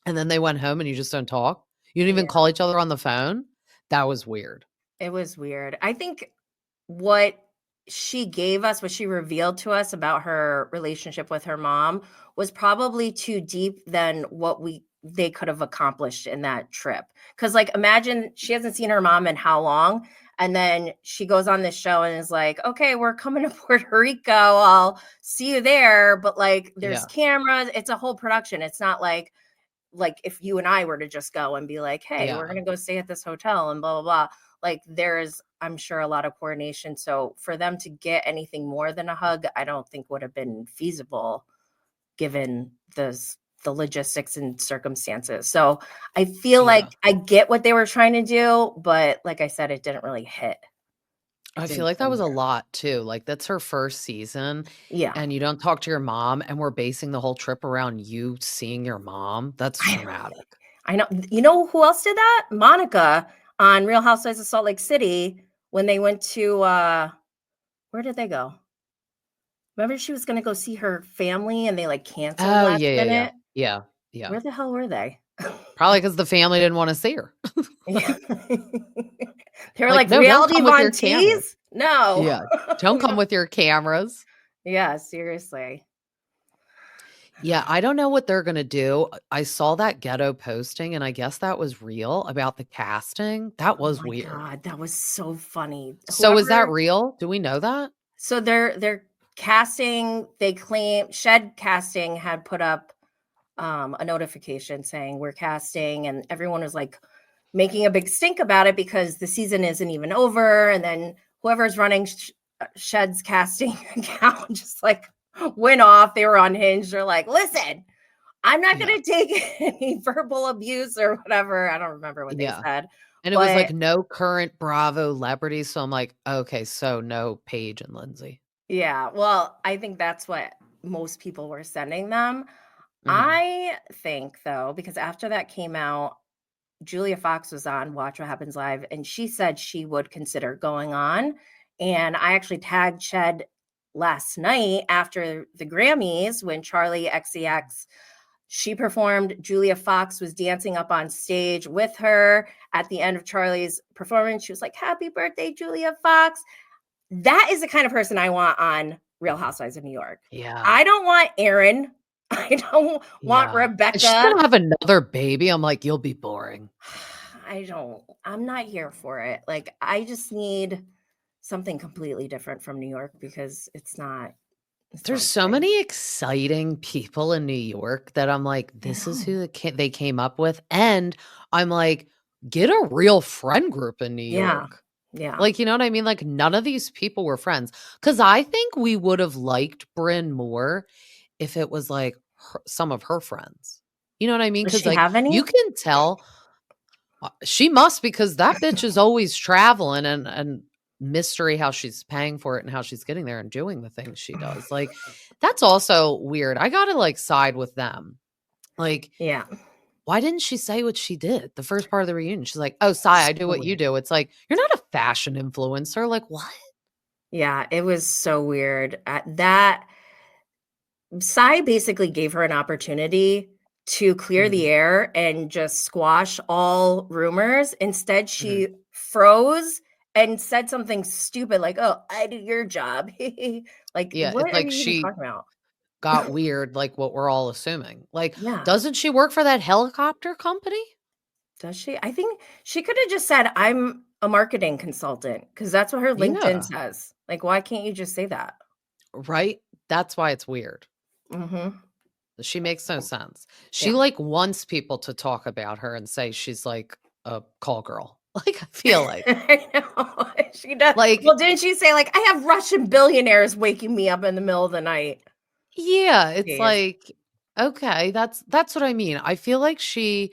and then they went home and you just don't talk? You didn't even Yeah, call each other on the phone? That was weird. it was weird. I think what she gave us, what she revealed to us about her relationship with her mom was probably too deep than what they could have accomplished in that trip. Cuz like imagine she hasn't seen her mom in how long, and then she goes on this show and is like, "Okay, we're coming to Puerto Rico. I'll see you there." But like there's Yeah, cameras, it's a whole production. It's not like if you and I were to just go and be like, "Hey, we're yeah. going to go stay at this hotel and blah blah blah." Like there's I'm sure a lot of coordination. So for them to get anything more than a hug, I don't think would have been feasible given the logistics and circumstances. So I feel like Yeah. I get what they were trying to do, but like I said, it didn't really hit. It I feel didn't like that land was a there. lot too. Like, that's her first season, Yeah. and you don't talk to your mom, and we're basing the whole trip around you seeing your mom. That's I know. traumatic. I know. You know who else did that? Monica on Real Housewives of Salt Lake City when they went to where did they go? Remember she was gonna go see her family and they, like, canceled Oh, last yeah, yeah, yeah. minute? Yeah, yeah. Where the hell were they? Probably because the family didn't wanna see her. Yeah. They were Like, like, "No, don't "Reality come with Von your cameras." Teese? No." Yeah. "Don't We come don't. with your cameras." Yeah, seriously. Yeah, I don't know what they're gonna do. I saw that Ghetto posting, and I guess that was real about the casting. That Oh was my weird. god, that was so funny. So is that Whoever real? Do we know that? so their casting, they claim Shed Casting had put up a notification saying we're casting, and everyone was like making a big stink about it because the season isn't even over. And then whoever's running Shed's casting account just like went off. They were unhinged. They're like, listen, I'm not Yeah, going to take any verbal abuse or whatever. I don't remember what they yeah. said, And it was, but like, no current Bravo celebrities, so I'm like, "Okay, so no Paige and Lindsay." yeah, well, I think that's what most people were sending them. Mhm. I think though, because after that came out, Julia Fox was on Watch What Happens Live, and she said she would consider going on. And I actually tagged Shed last night after the Grammys when Charlie XCX she performed. Julia Fox was dancing up on stage with her at the end of Charlie's performance. She was like, "Happy birthday, Julia Fox." That is the kind of person I want on Real Housewives of New York. Yeah, I don't want Erin. I don't want yeah. And she's Rebecca. gonna have another baby. I'm like, "You'll be boring." I'm not here for it. Like, I just need something completely different from New York because it's There's not so giving. many exciting people in New York that I'm like, I this is know. who they came up with. And I'm like, get a real friend group in New Yeah. York. Yeah. Like, you know what I mean? Like, none of these people were friends. Cause I think we would have liked Bryn more if it was like some of her friends. You know what I mean? Does Cause she like have you any? can tell she must, because that bitch is always traveling, and mystery how she's paying for it and how she's getting there and doing the things she does. Like, that's also weird. I gotta like side with them. Like, Yeah. why didn't she say what she did the first part of the reunion? She's like, "Oh, Sai, I do So what you weird. do." It's like, you're not a fashion influencer. Like, what? Yeah, it was so weird. That Psy basically gave her an opportunity to clear the Mhm, air and just squash all rumors. Instead, mhm. she froze and said something stupid like, "Oh, I do your job." Like, Yeah, what it's are like you even she talking about? got weird, like what we're all assuming. Like, Yeah. doesn't she work for that helicopter company? Does she? I think she could have just said, "I'm a marketing consultant," because that's what her LinkedIn Yeah, says. Like, why can't you just say that? right? That's why it's weird. Mhm. She makes no sense. She, Yeah. like, wants people to talk about her and say she's, like, a call girl. Like, I feel like. I know. She does. Like, Well, didn't she say, like, "I have Russian billionaires waking me up in the middle of the night"? yeah, it's Jeez. like, okay, that's what I mean. I feel like she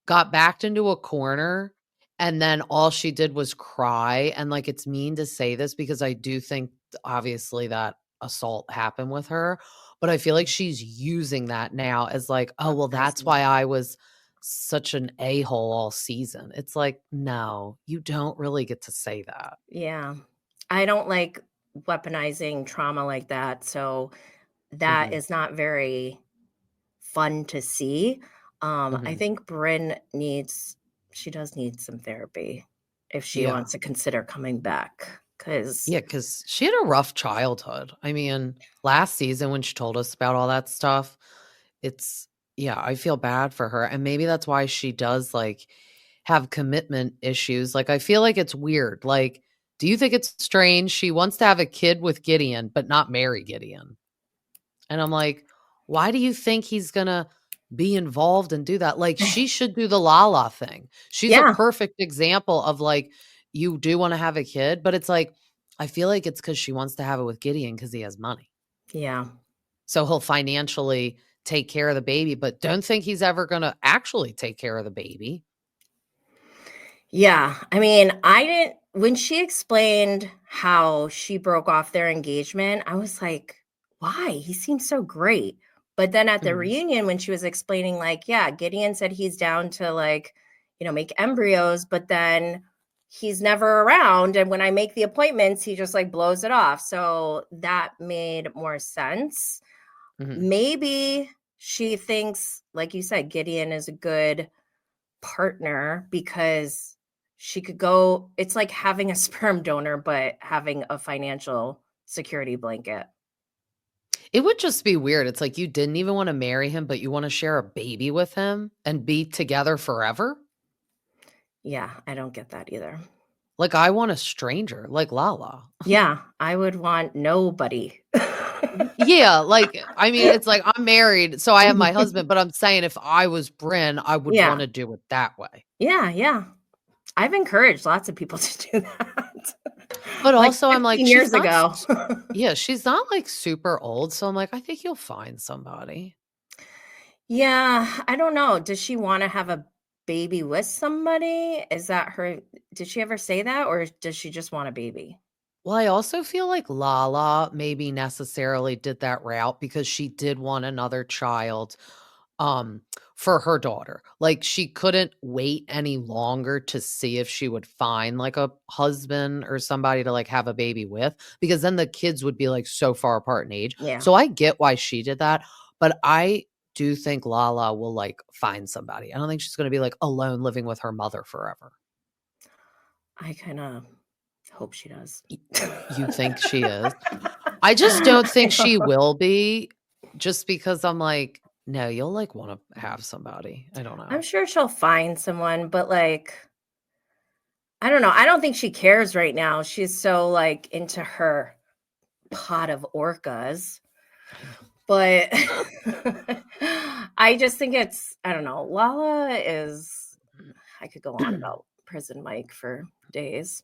got backed into a corner, and then all she did was cry, and, like, it's mean to say this because I do think, obviously, that assault happened with her, but I feel like she's using that now as, like, "Oh, well, that's Weaponizing why it. I was such an a-hole all season." It's like, "No, you don't really get to say that." Yeah. I don't like weaponizing trauma like that, so that Mhm, is not very fun to see. I mhm. think Bryn needs she does need some therapy if she Yeah. wants to consider coming back. Cause Yeah, because she had a rough childhood. I mean, last season when she told us about all that stuff, it's yeah, I feel bad for her, and maybe that's why she does, like, have commitment issues. Like, I feel like it's weird. Like, do you think it's strange she wants to have a kid with Gideon, but not marry Gideon? And I'm like, why do you think he's gonna be involved and do that? Like, she should do the Lala thing. She's a yeah, perfect example of like, you do want to have a kid, but it's like, I feel like it's because she wants to have it with Gideon because he has money. yeah. So he'll financially take care of the baby, but don't think he's ever gonna actually take care of the baby. Yeah, I mean, I didn't when she explained how she broke off their engagement, I was like, "Why? He seems so great." But then at the Mhm. reunion when she was explaining like, yeah, Gideon said he's down to like, make embryos, but then he's never around and when I make the appointments, he just like blows it off. So that made more sense. Mhm. Maybe she thinks like you said Gideon is a good partner because she could go it's like having a sperm donor, but having a financial security blanket. It would just be weird. It's like you didn't even wanna marry him, but you wanna share a baby with him and be together forever? Yeah, I don't get that either. Like, I want a stranger, like Lala. Yeah, I would want nobody. Yeah, like, I mean, it's like I'm married, so I have my husband, but I'm saying if I was Bryn, I would Yeah, wanna do it that way. yeah, yeah. I've encouraged lots of people to do that, But like also I'm like, 15 she's years not ago. s yeah, she's not, like, super old, so I'm like, I think you'll find somebody. Yeah, I don't know. Does she wanna have a baby with somebody? Is that her did she ever say that, or does she just want a baby? Well, I also feel like Lala maybe necessarily did that route because she did want another child, um, for her daughter. Like, she couldn't wait any longer to see if she would find, like, a husband or somebody to, like, have a baby with, because then the kids would be, like, so far apart in age. Yeah, So I get why she did that, but I do think Lala will, like, find somebody. I don't think she's gonna be, like, alone living with her mother forever. I kinda hope she does. Y you think she is? I just don't think she will be just because I'm like, "No, you'll, like, wanna have somebody." I don't I'm know. sure she'll find someone, but, like, I don't know, I don't think she cares right now. She's so, like, into her pot of orcas, I know. but I just think it's I don't know, Lala is I could go on about Prison Mike for days.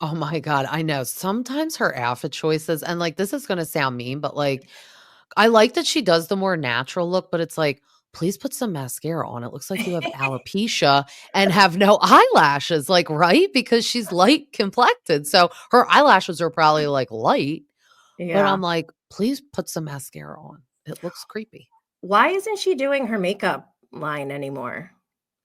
Oh my god, I know. Sometimes her outfit choices and, like, this is gonna sound mean, but, like, I like that she does the more natural look, but it's like, "Please put some mascara on. It looks like you have alopecia and have no eyelashes," like, right? Because she's light complected, so her eyelashes are probably, like, light, but Yeah. I'm like, "Please put some mascara on. It looks creepy." Why isn't she doing her makeup line anymore?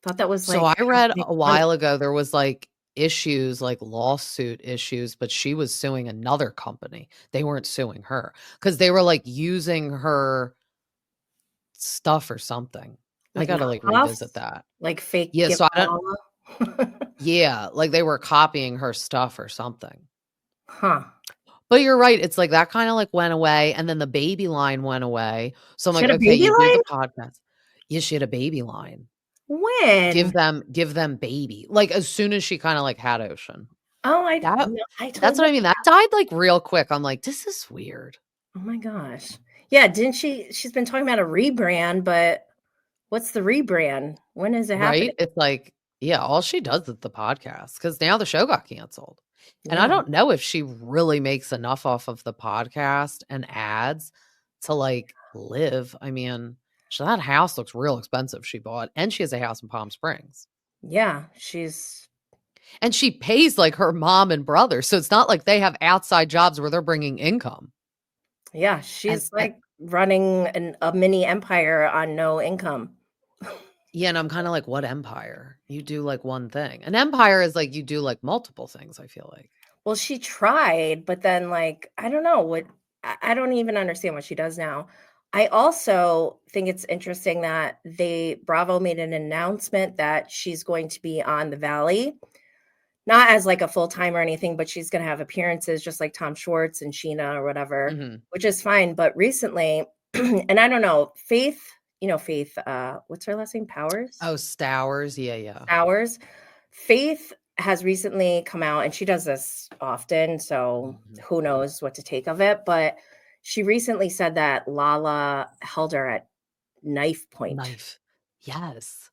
Thought that was, So like, I her read big a push. while ago there was, like, issues, like lawsuit issues, but she was suing another company. They weren't suing her because they were like using her stuff or something. I Like gotta like revisit knockoffs, that. like fake Yeah, gift so I don't. mama. Yeah, like they were copying her stuff or something. Huh. But you're right. It's like that kind of like went away, and then the baby line went away. So I'm She like, had a okay, baby you do the line? podcast. Yeah, she had a baby line. When? Give them baby. Like as soon as she kind of like had Ocean. Oh, That no, I totally that's what I missed mean. That died like real quick. I'm like, this is weird. Oh my gosh. Yeah, didn't she's been talking about a rebrand, but what's the rebrand? When is it happening? Right? It's like, yeah, all she does is the podcast because now the show got canceled. And I Yeah. don't know if she really makes enough off of the podcast and ads to like live. I mean, that house looks real expensive she bought, and she has a house in Palm Springs. Yeah, she's And she pays like her mom and brother. So it's not like they have outside jobs where they're bringing income. yeah, And, she's like running a mini empire on no income. yeah, and I'm kind of like, what empire? You do like one thing. An empire is like you do like multiple things, I feel like. Well, she tried, but then like I don't know what I don't even understand what she does now. I also think it's interesting that Bravo made an announcement that she's going to be on the Valley, not as like a full time or anything, but she's going to have appearances just like Tom Schwartz and Sheena or whatever, Mhm. which is fine. But recently, and I don't know, Faith, Faith, what's her last name? Powers? Oh, Stowers. Yeah, yeah. Powers. Faith has recently come out, and she does this often, so Mhm. who knows what to take of it. But she recently said that Lala held her at knife point. Knife. Yes.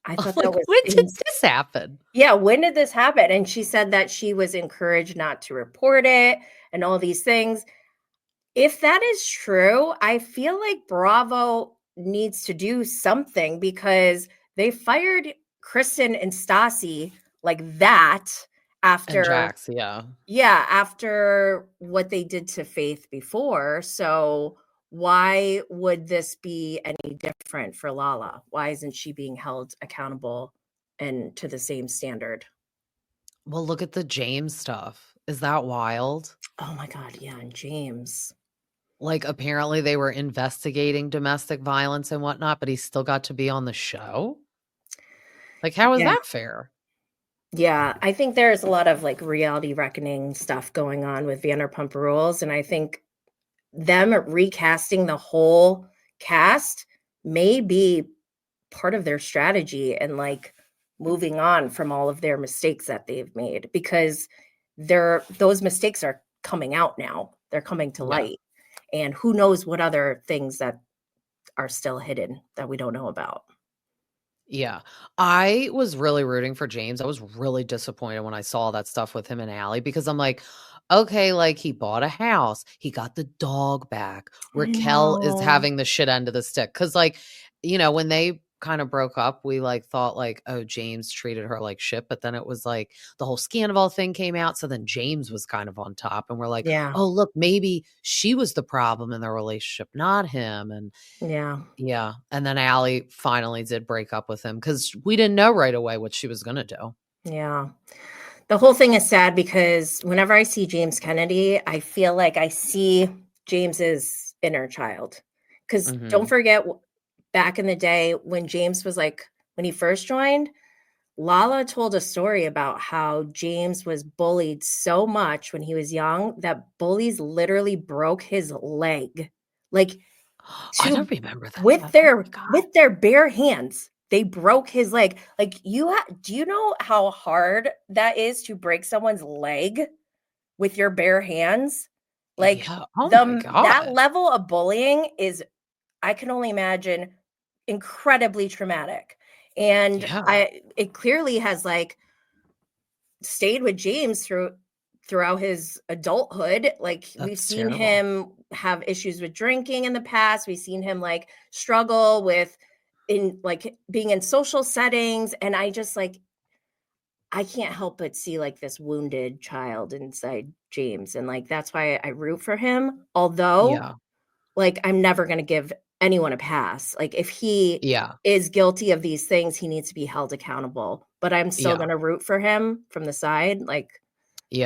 I I'm thought that like, was when did this happen? yeah, when did this happen? And she said that she was encouraged not to report it and all these things. If that is true, I feel like Bravo needs to do something because they fired Kristen and Stassi like that And after Jax, yeah. after what they did to Faith before. So why would this be any different for Lala? Why isn't she being held accountable and to the same standard? Well, look at the James stuff. Is that wild? Oh my God, yeah, and James. Like, apparently they were investigating domestic violence and whatnot, but he still got to be on the show? Like, how is Yeah. that fair? Yeah, I think there's a lot of like reality reckoning stuff going on with Vanderpump Rules, and I think them recasting the whole cast may be part of their strategy and like moving on from all of their mistakes that they've made because those mistakes are coming out now. They're coming to Yeah. light. And who knows what other things that are still hidden that we don't know about. Yeah. I was really rooting for James. I was really disappointed when I saw that stuff with him and Allie because I'm like, okay, like he bought a house, he got the dog back. I Raquel is know. having the shit end of the stick. Cause like, when they kind of broke up, we like thought like, oh, James treated her like shit. But then it was like the whole Scandival thing came out. So then James was kind of on top. And we're like, Yeah. oh, look, maybe she was the problem in their relationship, not him. And Yeah. yeah, and then Allie finally did break up with him because we didn't know right away what she was gonna do. Yeah. The whole thing is sad because whenever I see James Kennedy, I feel like I see James's inner child. Because don't Mhm. forget, back in the day when James was like, when he first joined, Lala told a story about how James was bullied so much when he was young that bullies literally broke his leg. Like I to don't remember with that. Oh their my god. with their bare hands. They broke his leg. Like do you know how hard that is to break someone's leg with your bare hands? Like Yeah. Oh my that god. level of bullying is I can only imagine incredibly traumatic. And Yeah. it clearly has like stayed with James throughout his adulthood. Like we've That's seen terrible. him have issues with drinking in the past. We've seen him like struggle with in like being in social settings. And I just like I can't help but see like this wounded child inside James. And like that's why I root for him. Although Yeah. like I'm never gonna give anyone a pass. Like if he Yeah. is guilty of these things, he needs to be held accountable. But I'm still Yeah. gonna root for him from the side. Like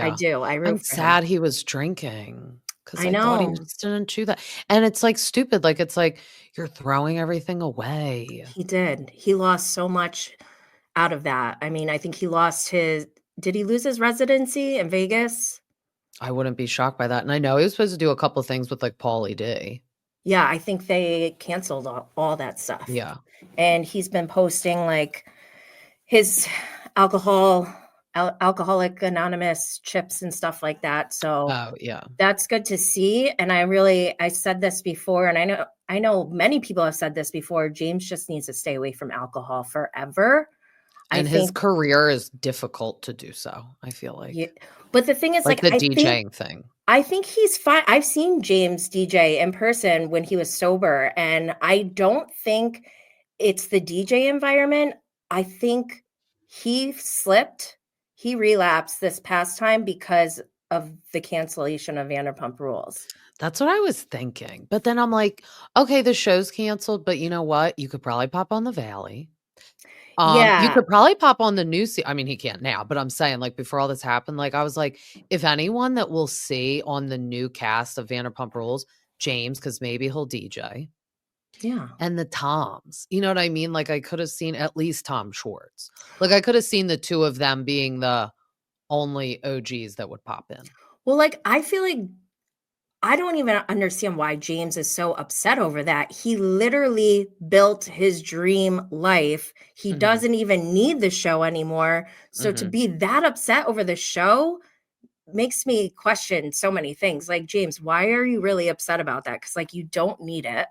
I Yeah. do. I I'm root for him. sad he was drinking because I I thought he know. just didn't do that. And it's, like, stupid, like, it's like, you're throwing everything away. He did. He lost so much out of that. I mean, I think he lost his did he lose his residency in Vegas? I wouldn't be shocked by that, and I know he was supposed to do a couple things with, like, Pauly D. Yeah, I think they canceled all that stuff. Yeah. And he's been posting like his Alcoholic Anonymous chips and stuff like that. So Oh, yeah. that's good to see. And I said this before, and I know many people have said this before. James just needs to stay away from alcohol forever. I And his think, career is difficult to do so, I feel yeah, like. but the thing is, Like like, the DJing thing. I think he's fine. I've seen James DJ in person when he was sober, and I don't think it's the DJ environment. I think he slipped, he relapsed this past time because of the cancellation of Vanderpump Rules. That's what I was thinking, but then I'm like, "Okay, the show's canceled, but you know what? You could probably pop on The Valley." You Yeah, could probably pop on the new I mean, he can't now, but I'm saying, like, before all this happened, like, I was like, if anyone that we'll see on the new cast of Vanderpump Rules, James, because maybe he'll DJ, yeah. and the Toms. You know what I mean? Like, I could have seen at least Tom Schwartz. Like, I could have seen the 2 of them being the only OGs that would pop in. Well, like, I feel like I don't even understand why James is so upset over that. He literally built his dream life. He Mhm, doesn't even need the show anymore. So to mhm. be that upset over the show makes me question so many things. Like, James, why are you really upset about that? Because, like, you don't need it.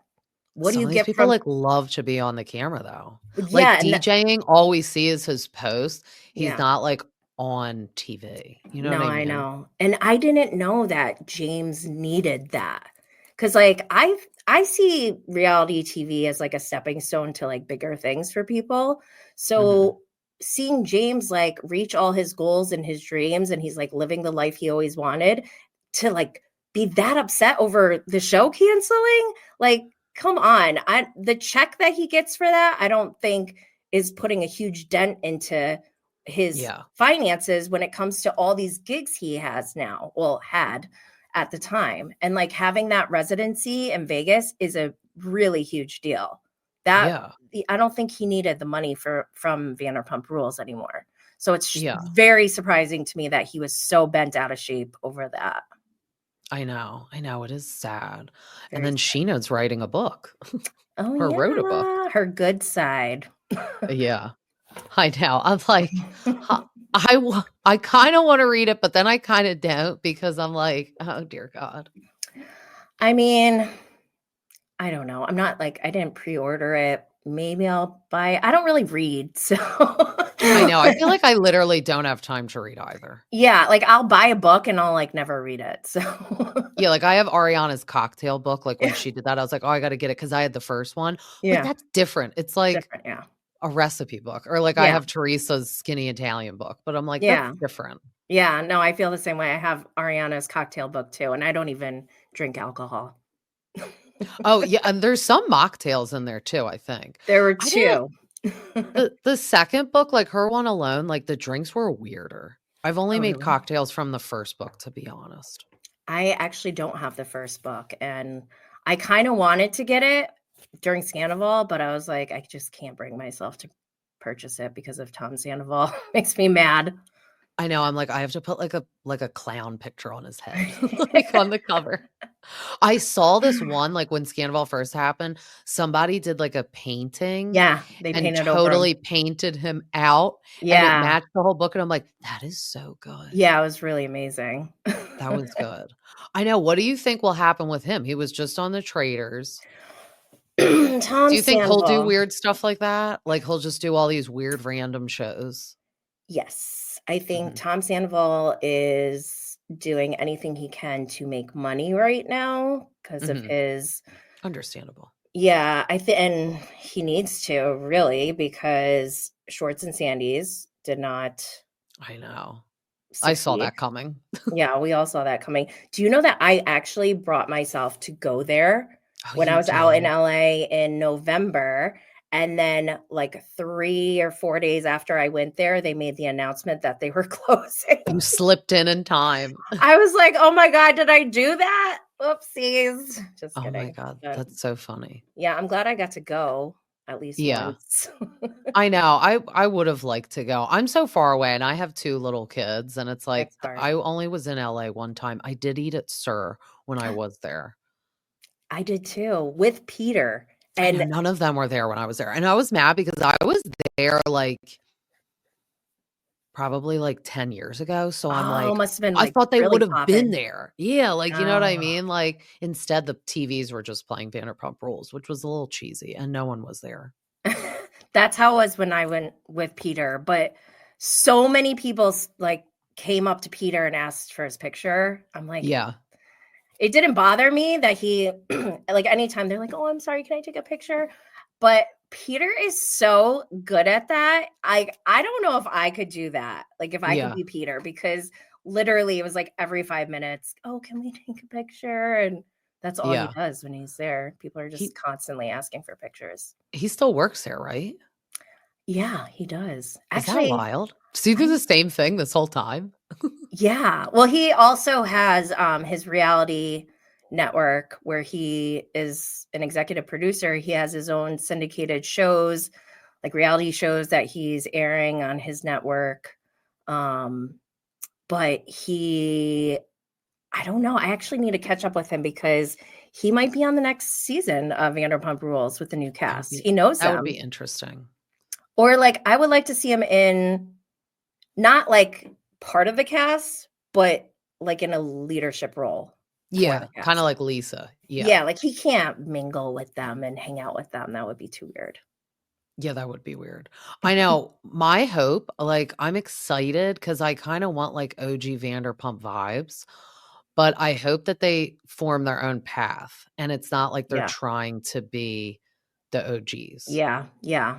What do Some you of these get people, from like, love to be on the camera, though. yeah, Like, and DJing, all we see is his posts. He's yeah. not, like, on TV. You know what No, I I mean? know. And I didn't know that James needed that. Cause like I see reality TV as like a stepping stone to like bigger things for people. Mhm. So seeing James like reach all his goals and his dreams and he's like living the life he always wanted to like be that upset over the show canceling, like come on. The check that he gets for that, I don't think is putting a huge dent into his Yeah. finances when it comes to all these gigs he has now, well, had at the time. And like having that residency in Vegas is a really huge deal. That Yeah. I don't think he needed the money from Vanderpump Rules anymore. So it's Yeah. very surprising to me that he was so bent out of shape over that. I know. I know. It is sad. And Very then sad. Sheena's writing a book Oh or wrote a book. yeah, her good side. Yeah. I know. I'm like, huh, I kinda wanna read it, but then I kinda don't because I'm like, "Oh, dear God." I mean, I don't know. I'm not like I didn't pre-order it. Maybe I'll buy I don't really read, so I know. I feel like I literally don't have time to read either. yeah, like I'll buy a book and I'll like never read it. So Yeah, like, I have Ariana's cocktail book, like, when she did that, I was like, "Oh, I gotta get it because I had the first one, but yeah, that's different. It's it's like different. Yeah. a recipe book, or like I Yeah. have Teresa's Skinny Italian book, but I'm like, "That's Yeah. different." Yeah. No, I feel the same way. I have Ariana's cocktail book too, and I don't even drink alcohol. Oh, yeah, and there's some mocktails in there too, I think. There were I didn't two. the second book, like, her one alone, like, the drinks were weirder. I've only Oh, made really? cocktails from the first book, to be honest. I actually don't have the first book, and I kind of wanted to get it during Scandival, but I was like, I just can't bring myself to purchase it because of Tom Sandoval. Makes me mad. I know, I'm like, I have to put, like a clown picture on his head, like, on the cover. I saw this one, like, when Scandival first happened, somebody did, like, a painting Yeah, they and painted over him. totally painted him out, and it Yeah. matched the whole book, and I'm like, "That is so good." Yeah, it was really amazing. That was good. I know, what do you think will happen with him? He was just on The Traitors. Tom Do you think he'll do Sandoval. weird stuff like that? Like, he'll just do all these weird random shows? Yes, I think Mhm, Tom Sandoval is doing anything he can to make money right now because of mhm. his Understandable. yeah, I think and he needs to really because Shorts and Sandy's did not I know. I saw succeed. that coming. Yeah, we all saw that coming. Do you know that I actually brought myself to go there? Oh, when I you was out in did? LA in November. And then, like 3 or 4 days after I went there, they made the announcement that they were closing. You slipped in time. I was like, "Oh my god, did I do that? Oopsies." Just Oh my kidding. God, But that's so funny. yeah, I'm glad I got to go at least Yeah. once. I know. I would have liked to go. I'm so far away and I have 2 little kids, and it's like It's hard. I only was in LA one time. I did eat at Sir when I was there. I did too, with Peter, I know and none of them were there when I was there, and I was mad because I was there, like, probably, like, 10 years ago, so I'm oh, like, must have been, I like, thought they would really have been popping. there. Yeah, like, you know what I Oh, mean? Like, instead, the TVs were just playing Vanderpump Rules, which was a little cheesy, and no one was there. that's how it was when I went with Peter, but so many people like, came up to Peter and asked for his picture. I'm like, Yeah. it didn't bother me that he like, anytime they're like, "Oh, I'm sorry, can I take a picture?" But Peter is so good at that. I don't know if I could do that, like, if I could Yeah. be Peter, because literally it was like every 5 minutes, "Oh, can we take a picture?" And that's all he Yeah. does when he's there. People are just He constantly asking for pictures. he still works there, right? Yeah, he does. Is that Actually, wild? Does he do I the same thing this whole time? yeah. Well, he also has his reality network where he is an executive producer. He has his own syndicated shows, like reality shows that he's airing on his network. Um, but I don't know. I actually need to catch up with him because he might be on the next season of Vanderpump Rules with the new That would cast. be He knows that would be them. interesting. Or like I would like to see him in not like part of the cast, but like in a leadership role for the Yeah, kinda cast. like Lisa. Yeah. Yeah, like he can't mingle with them and hang out with them. That would be too weird. Yeah, that would be weird. I know. My hope, like, I'm excited because I kinda want, like, OG Vanderpump vibes, but I hope that they form their own path, and it's not like they're Yeah. trying to be the OGs. Yeah. Yeah.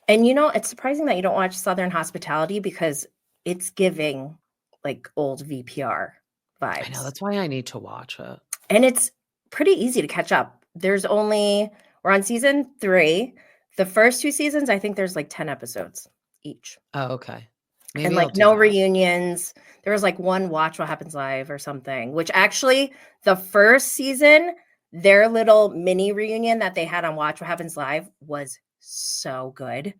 And it's surprising that you don't watch Southern Hospitality because it's giving like old VPR I know, vibes. that's why I need to watch it. And it's pretty easy to catch up. We're on season 3. The first 2 seasons, I think there's like 10 episodes each. Oh, okay. And Maybe I'll like do no that. reunions. There was like one Watch What Happens Live or something, which actually the first season, their little mini reunion that they had on Watch What Happens Live was so good.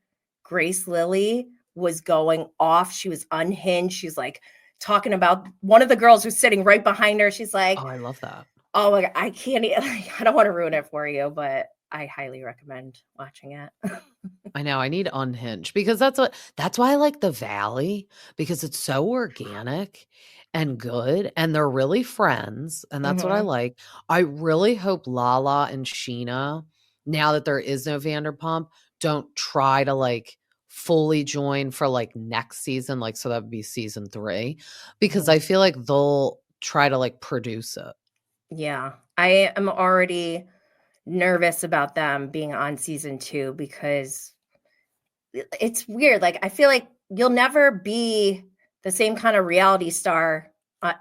Grace Lilly was going off. She was unhinged. She's like talking about one of the girls who's sitting right behind her. She's like, Oh, I love that. "Oh my God, I can't, like, I don't want to ruin it for you, but I highly recommend watching it." I know, I need Unhinged because that's why I like The Valley because it's so organic and good, and they're really friends, and that's what I Mhm. like. I really hope Lala and Sheena, now that there is no Vanderpump, don't try to, like, fully join for, like, next season, like, so that would be season 3, because Mhm. I feel like they'll try to, like, produce it. Yeah. I am already nervous about them being on season 2 because it's weird. Like, I feel like you'll never be the same kind of reality star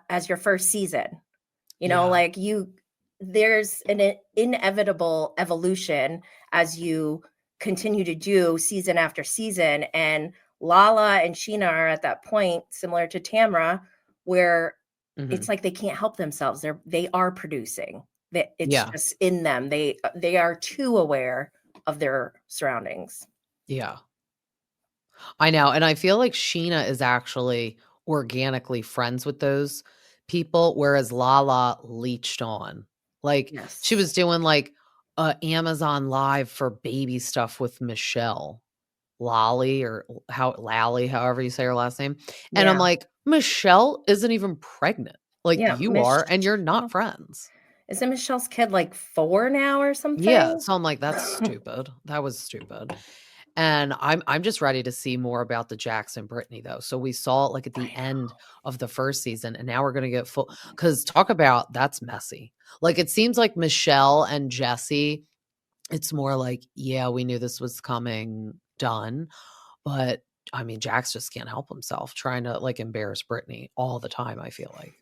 as your first season. Yeah. Like there's an inevitable evolution as you continue to do season after season. And Lala and Sheena are at that point, similar to Tamra, where it's Mhm. like they can't help themselves. They are producing. That it's Yeah. just in them. They are too aware of their surroundings. Yeah. I know, and I feel like Sheena is actually organically friends with those people, whereas Lala leached on. Like, she Yes. was doing, like, Amazon Live for baby stuff with Michelle Lally or Lally, however you say her last name, and I'm Yeah. like, "Michelle isn't even pregnant. Like, Yeah. you are, and you're not friends." Isn't Michelle's kid like 4 now or Yeah, something? so I'm like, "That's stupid. That was stupid." And I'm just ready to see more about the Jackson Brittany though. So we saw it like at the I end of the first season, and now we're gonna get full because talk about that's messy. Like it seems like Michelle and Jesse, it's more like, yeah, we knew this was coming, done. But I mean, Jax just can't help himself trying to like embarrass Brittany all the time, I feel like.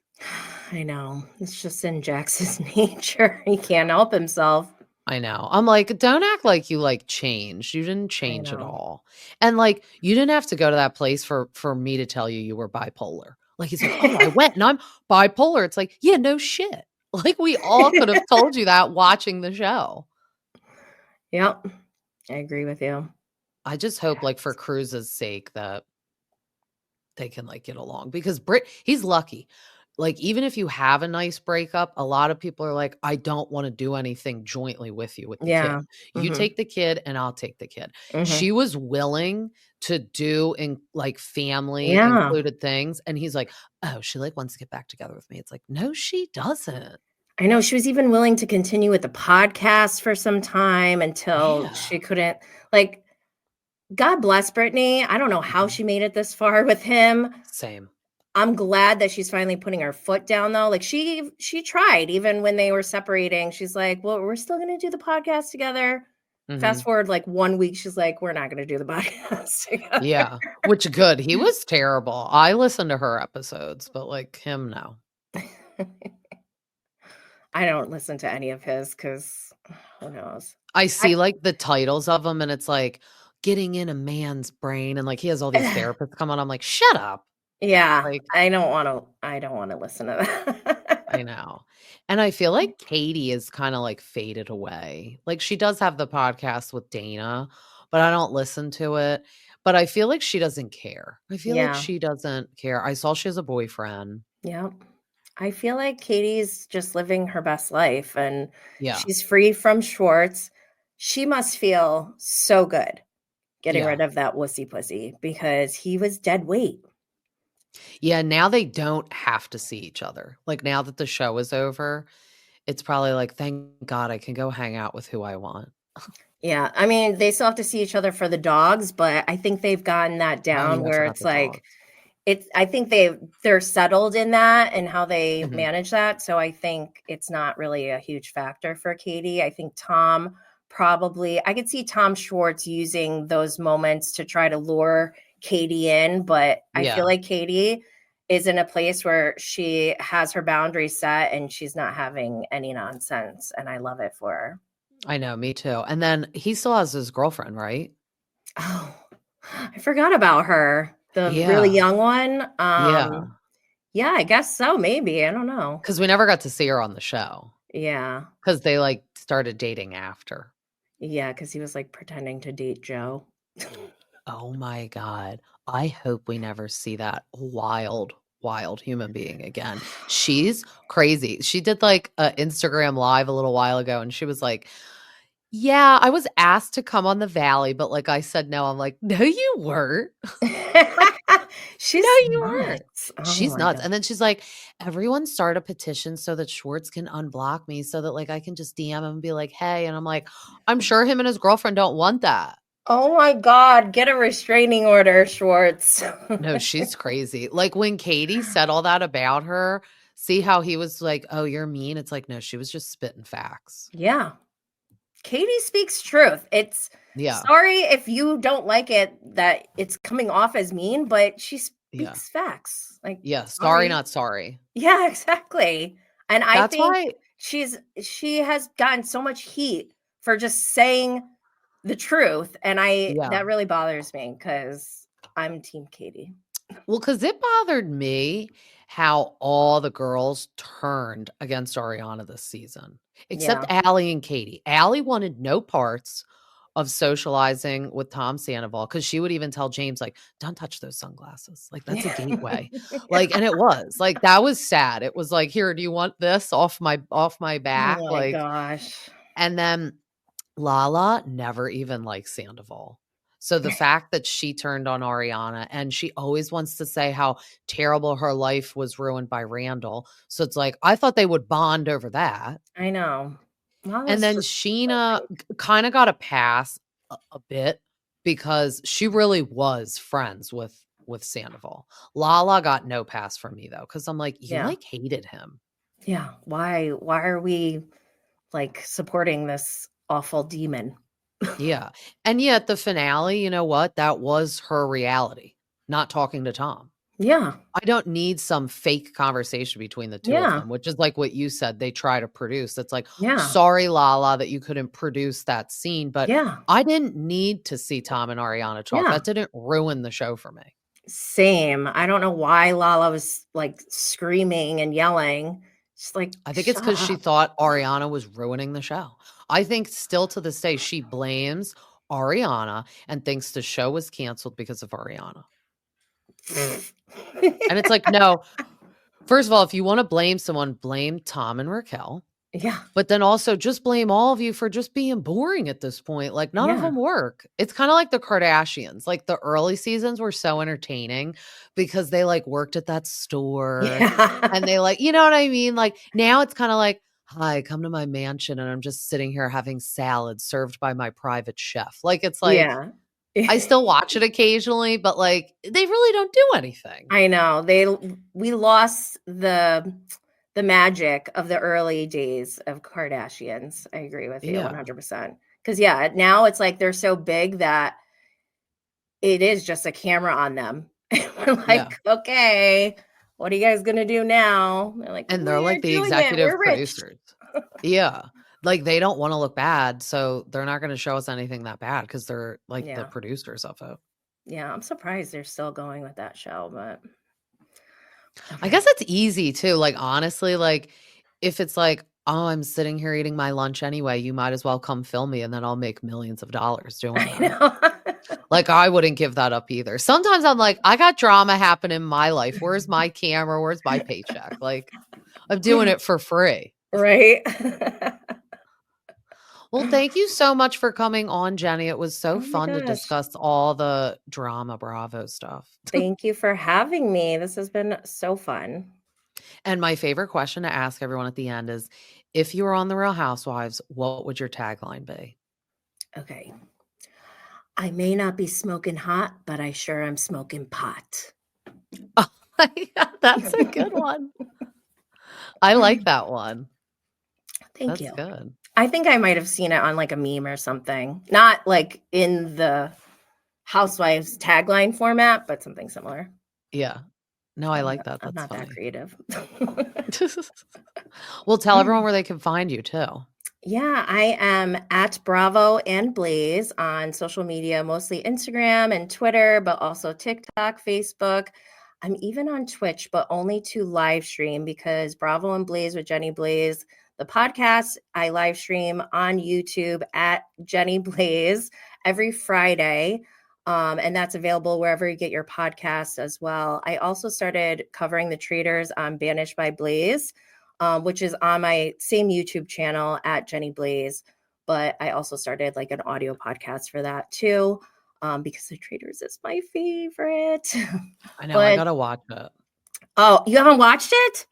I know. It's just in Jax's nature. He can't help himself. I know. I'm like, don't act like you like changed. You didn't I change at know. all. And like, you didn't have to go to that place for me to tell you were bipolar. Like he's like, "Oh, I went and I'm bipolar." It's like, "Yeah, no shit." Like we all could have told you that watching the show. Yep. I agree with you. I just hope like for Cruz's sake that they can like get along because he's lucky. Like even if you have a nice breakup, a lot of people are like, I don't want to do anything jointly with you with the kid. Yeah. You Mhm. take the kid and I'll take the kid. Mhm. She was willing to do in like family Yeah. included things. And he's like, oh, she like wants to get back together with me. It's like, no, she doesn't. I know she was even willing to continue with the podcast for some time until Yeah. she couldn't like God bless Brittany. I don't know how Mhm. she made it this far with him. Same. I'm glad that she's finally putting her foot down though. Like she tried even when they were separating. She's like, "Well, we're still going to do the podcast together." Fast Hmm. forward like 1 week, she's like, "We're not going to do the podcast together." Yeah. Which good. He was terrible. I listened to her episodes, but like him, no. I don't listen to any of his cuz who knows. I I see, like, the titles of them, and it's, like, getting in a man's brain, and, like, he has all these therapists come on, I'm like, "Shut up." Yeah, Like, I don't wanna listen to I that. know. And I feel like Katie is kinda, like, faded away. Like, she does have the podcast with Dana, but I don't listen to it. But I feel like she doesn't care. I feel like Yeah, she doesn't care. I saw she has a boyfriend. yep. I feel like Katie's just living her best life, and Yeah, she's free from Schwartz. She must feel so good getting yeah. rid of that wussy pussy because he was dead weight. Yeah, now they don't have to see each other. Like, now that the show is over, it's probably like, "Thank God I can go hang out with who I want." Yeah, I mean, they still have to see each other for the dogs, but I think they've gotten that Oh, down yeah, I where forgot it's the like dogs. I think they're settled in that and how they Mhm. manage that, so I think it's not really a huge factor for Katie. I think Tom probably I could see Tom Schwartz using those moments to try to lure Katie in, but I feel Yeah, like Katie is in a place where she has her boundaries set and she's not having any nonsense, and I love it for her. I know, me too. And then he still has his girlfriend, right? Oh, I forgot about her. The really Yeah, young one? yeah. Yeah, I guess so, maybe, I don't know. Because we never got to see her on the show Yeah. because they, like, started dating after. Yeah, because he was, like, pretending to date Joe. Oh my god. I hope we never see that wild, wild human being again. She's crazy. She did, like, a Instagram Live a little while ago, and she was like, "Yeah, I was asked to come on the Valley, but, like, I said no." I'm like, "No, you weren't. No, She's you weren't." nuts. Oh She's my nuts, god. and then she's like, "Everyone start a petition so that Schwartz can unblock me so that, like, I can just DM him and be like, 'Hey,'" and I'm like, "I'm sure him and his girlfriend don't want that." Oh my god, get a restraining order, Schwartz. No, she's crazy. Like, when Katie said all that about her, see how he was like, "Oh, you're mean?" It's like, no, she was just spitting facts. Yeah. Katie speaks truth. It's Yeah, sorry if you don't like it that it's coming off as mean, but she yeah, speaks facts. Like, yeah. Sorry, sorry. not sorry. Yeah, exactly. And I That's think why she has gotten so much heat for just saying the truth, and I yeah. that really bothers me because I'm team Katie. Well, because it bothered me how all the girls turned against Ariana this season, except Yeah. Allie and Katie. Allie wanted no parts of socializing with Tom Sandoval because she would even tell James, like, don't touch those sunglasses. Like, that's a gateway. Like, and it was like that was sad. It was like, here, do you want this off my Oh back? my Like, gosh. and then Lala never even liked Sandoval. So the fact that she turned on Ariana and she always wants to say how terrible her life was ruined by Randall. So it's like, I thought they would bond over that. I know. And Lala's then just so Sheena fake. kind of got a pass a bit because she really was friends with Sandoval. Lala got no pass from me though, because I'm like, you Yeah. like hated him. Yeah. Why are we like supporting this awful demon? Yeah. And yet the finale, you know what? That was her reality, not talking to Tom. Yeah. I don't need some fake conversation between the two of Yeah. them, which is like what you said they try to produce. It's like, Yeah. sorry, Lala, that you couldn't produce that scene, but Yeah. I didn't need to see Tom and Ariana talk. Yeah. That didn't ruin the show for me. Same. I don't know why Lala was like screaming and yelling. Just like, I think it's shut because she up. thought Ariana was ruining the show. I think still to this day, she blames Ariana and thinks the show was canceled because of Ariana. And it's like, no, first of all, if you want to blame someone, blame Tom and Raquel. Yeah. But then also just blame all of you for just being boring at this point. Like none of Yeah. them work. It's kind of like the Kardashians. Like the early seasons were so entertaining because they like worked at that store and they Yeah. like, you know what I mean? Like now it's kind of like, hi, come to my mansion and I'm just sitting here having salad served by my private chef. Like it's like Yeah. I still watch it occasionally, but like they really don't do anything. I know. We lost the magic of the early days of Kardashians. I agree with you Yeah. 100%. Cuz yeah, now it's like they're so big that it is just a camera on them. We're Yeah. like, "Okay, what are you guys going to do now?" They're like, And they're "We're like the doing it. executive We're rich." producers. Yeah. Like they don't want to look bad, so they're not going to show us anything that bad because they're like the Yeah. producers of it. Yeah, I'm surprised they're still going with that show, but I okay. guess it's easy too. Like honestly, like if it's like, oh, I'm sitting here eating my lunch anyway, you might as well come film me and then I'll make millions of dollars doing I that. know. Like I wouldn't give that up either. Sometimes I'm like, I got drama happening in my life. Where's my camera? Where's my paycheck? Like I'm doing it for free. Right? Well, thank you so much for coming on, Jenny. It was so Oh my fun to gosh. discuss all the drama Bravo stuff. Thank you for having me. This has been so fun. And my favorite question to ask everyone at the end is, if you were on The Real Housewives, what would your tagline be? Okay. I may not be smoking hot, but I sure am smoking pot. Oh, yeah, that's a good one. I like that one. Thank That's you. good. I think I might have seen it on like a meme or something. Not like in the Housewives tagline format, but something similar. Yeah. No, I like that. I'm That's not that funny. creative. Well, tell everyone where they can find you too. Yeah, I am at Bravo and Blaze on social media, mostly Instagram and Twitter, but also TikTok, Facebook. I'm even on Twitch, but only to live stream because Bravo and Blaze with Jenny Blaze, the podcast, I live stream on YouTube at Jenny Blaze every Friday. And that's available wherever you get your podcasts as well. I also started covering the traders on Banished by Blaze, which is on my same YouTube channel at Jenny Blaze. But I also started like an audio podcast for that too, because the traders is my favorite. I know. I But got to watch it. oh, you haven't watched it?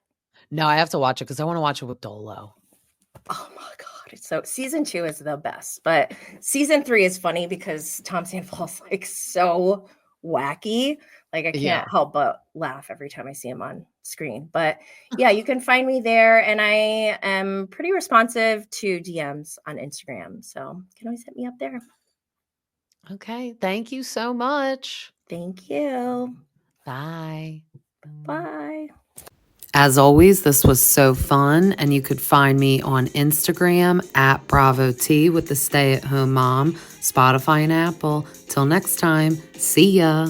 No, I have to watch it because I want to watch it with Dolo. Oh my God. So season 2 is the best, but season 3 is funny because Tom Sandoval's like so wacky. Like I Yeah. can't help but laugh every time I see him on screen. But yeah, you can find me there. And I am pretty responsive to DMs on Instagram. So you can always hit me up there. Okay. Thank you so much. Thank you. Bye. Bye. As always, this was so fun, and you could find me on Instagram at Bravo T with the Stay at Home Mom, Spotify, and Apple. Till next time, see ya.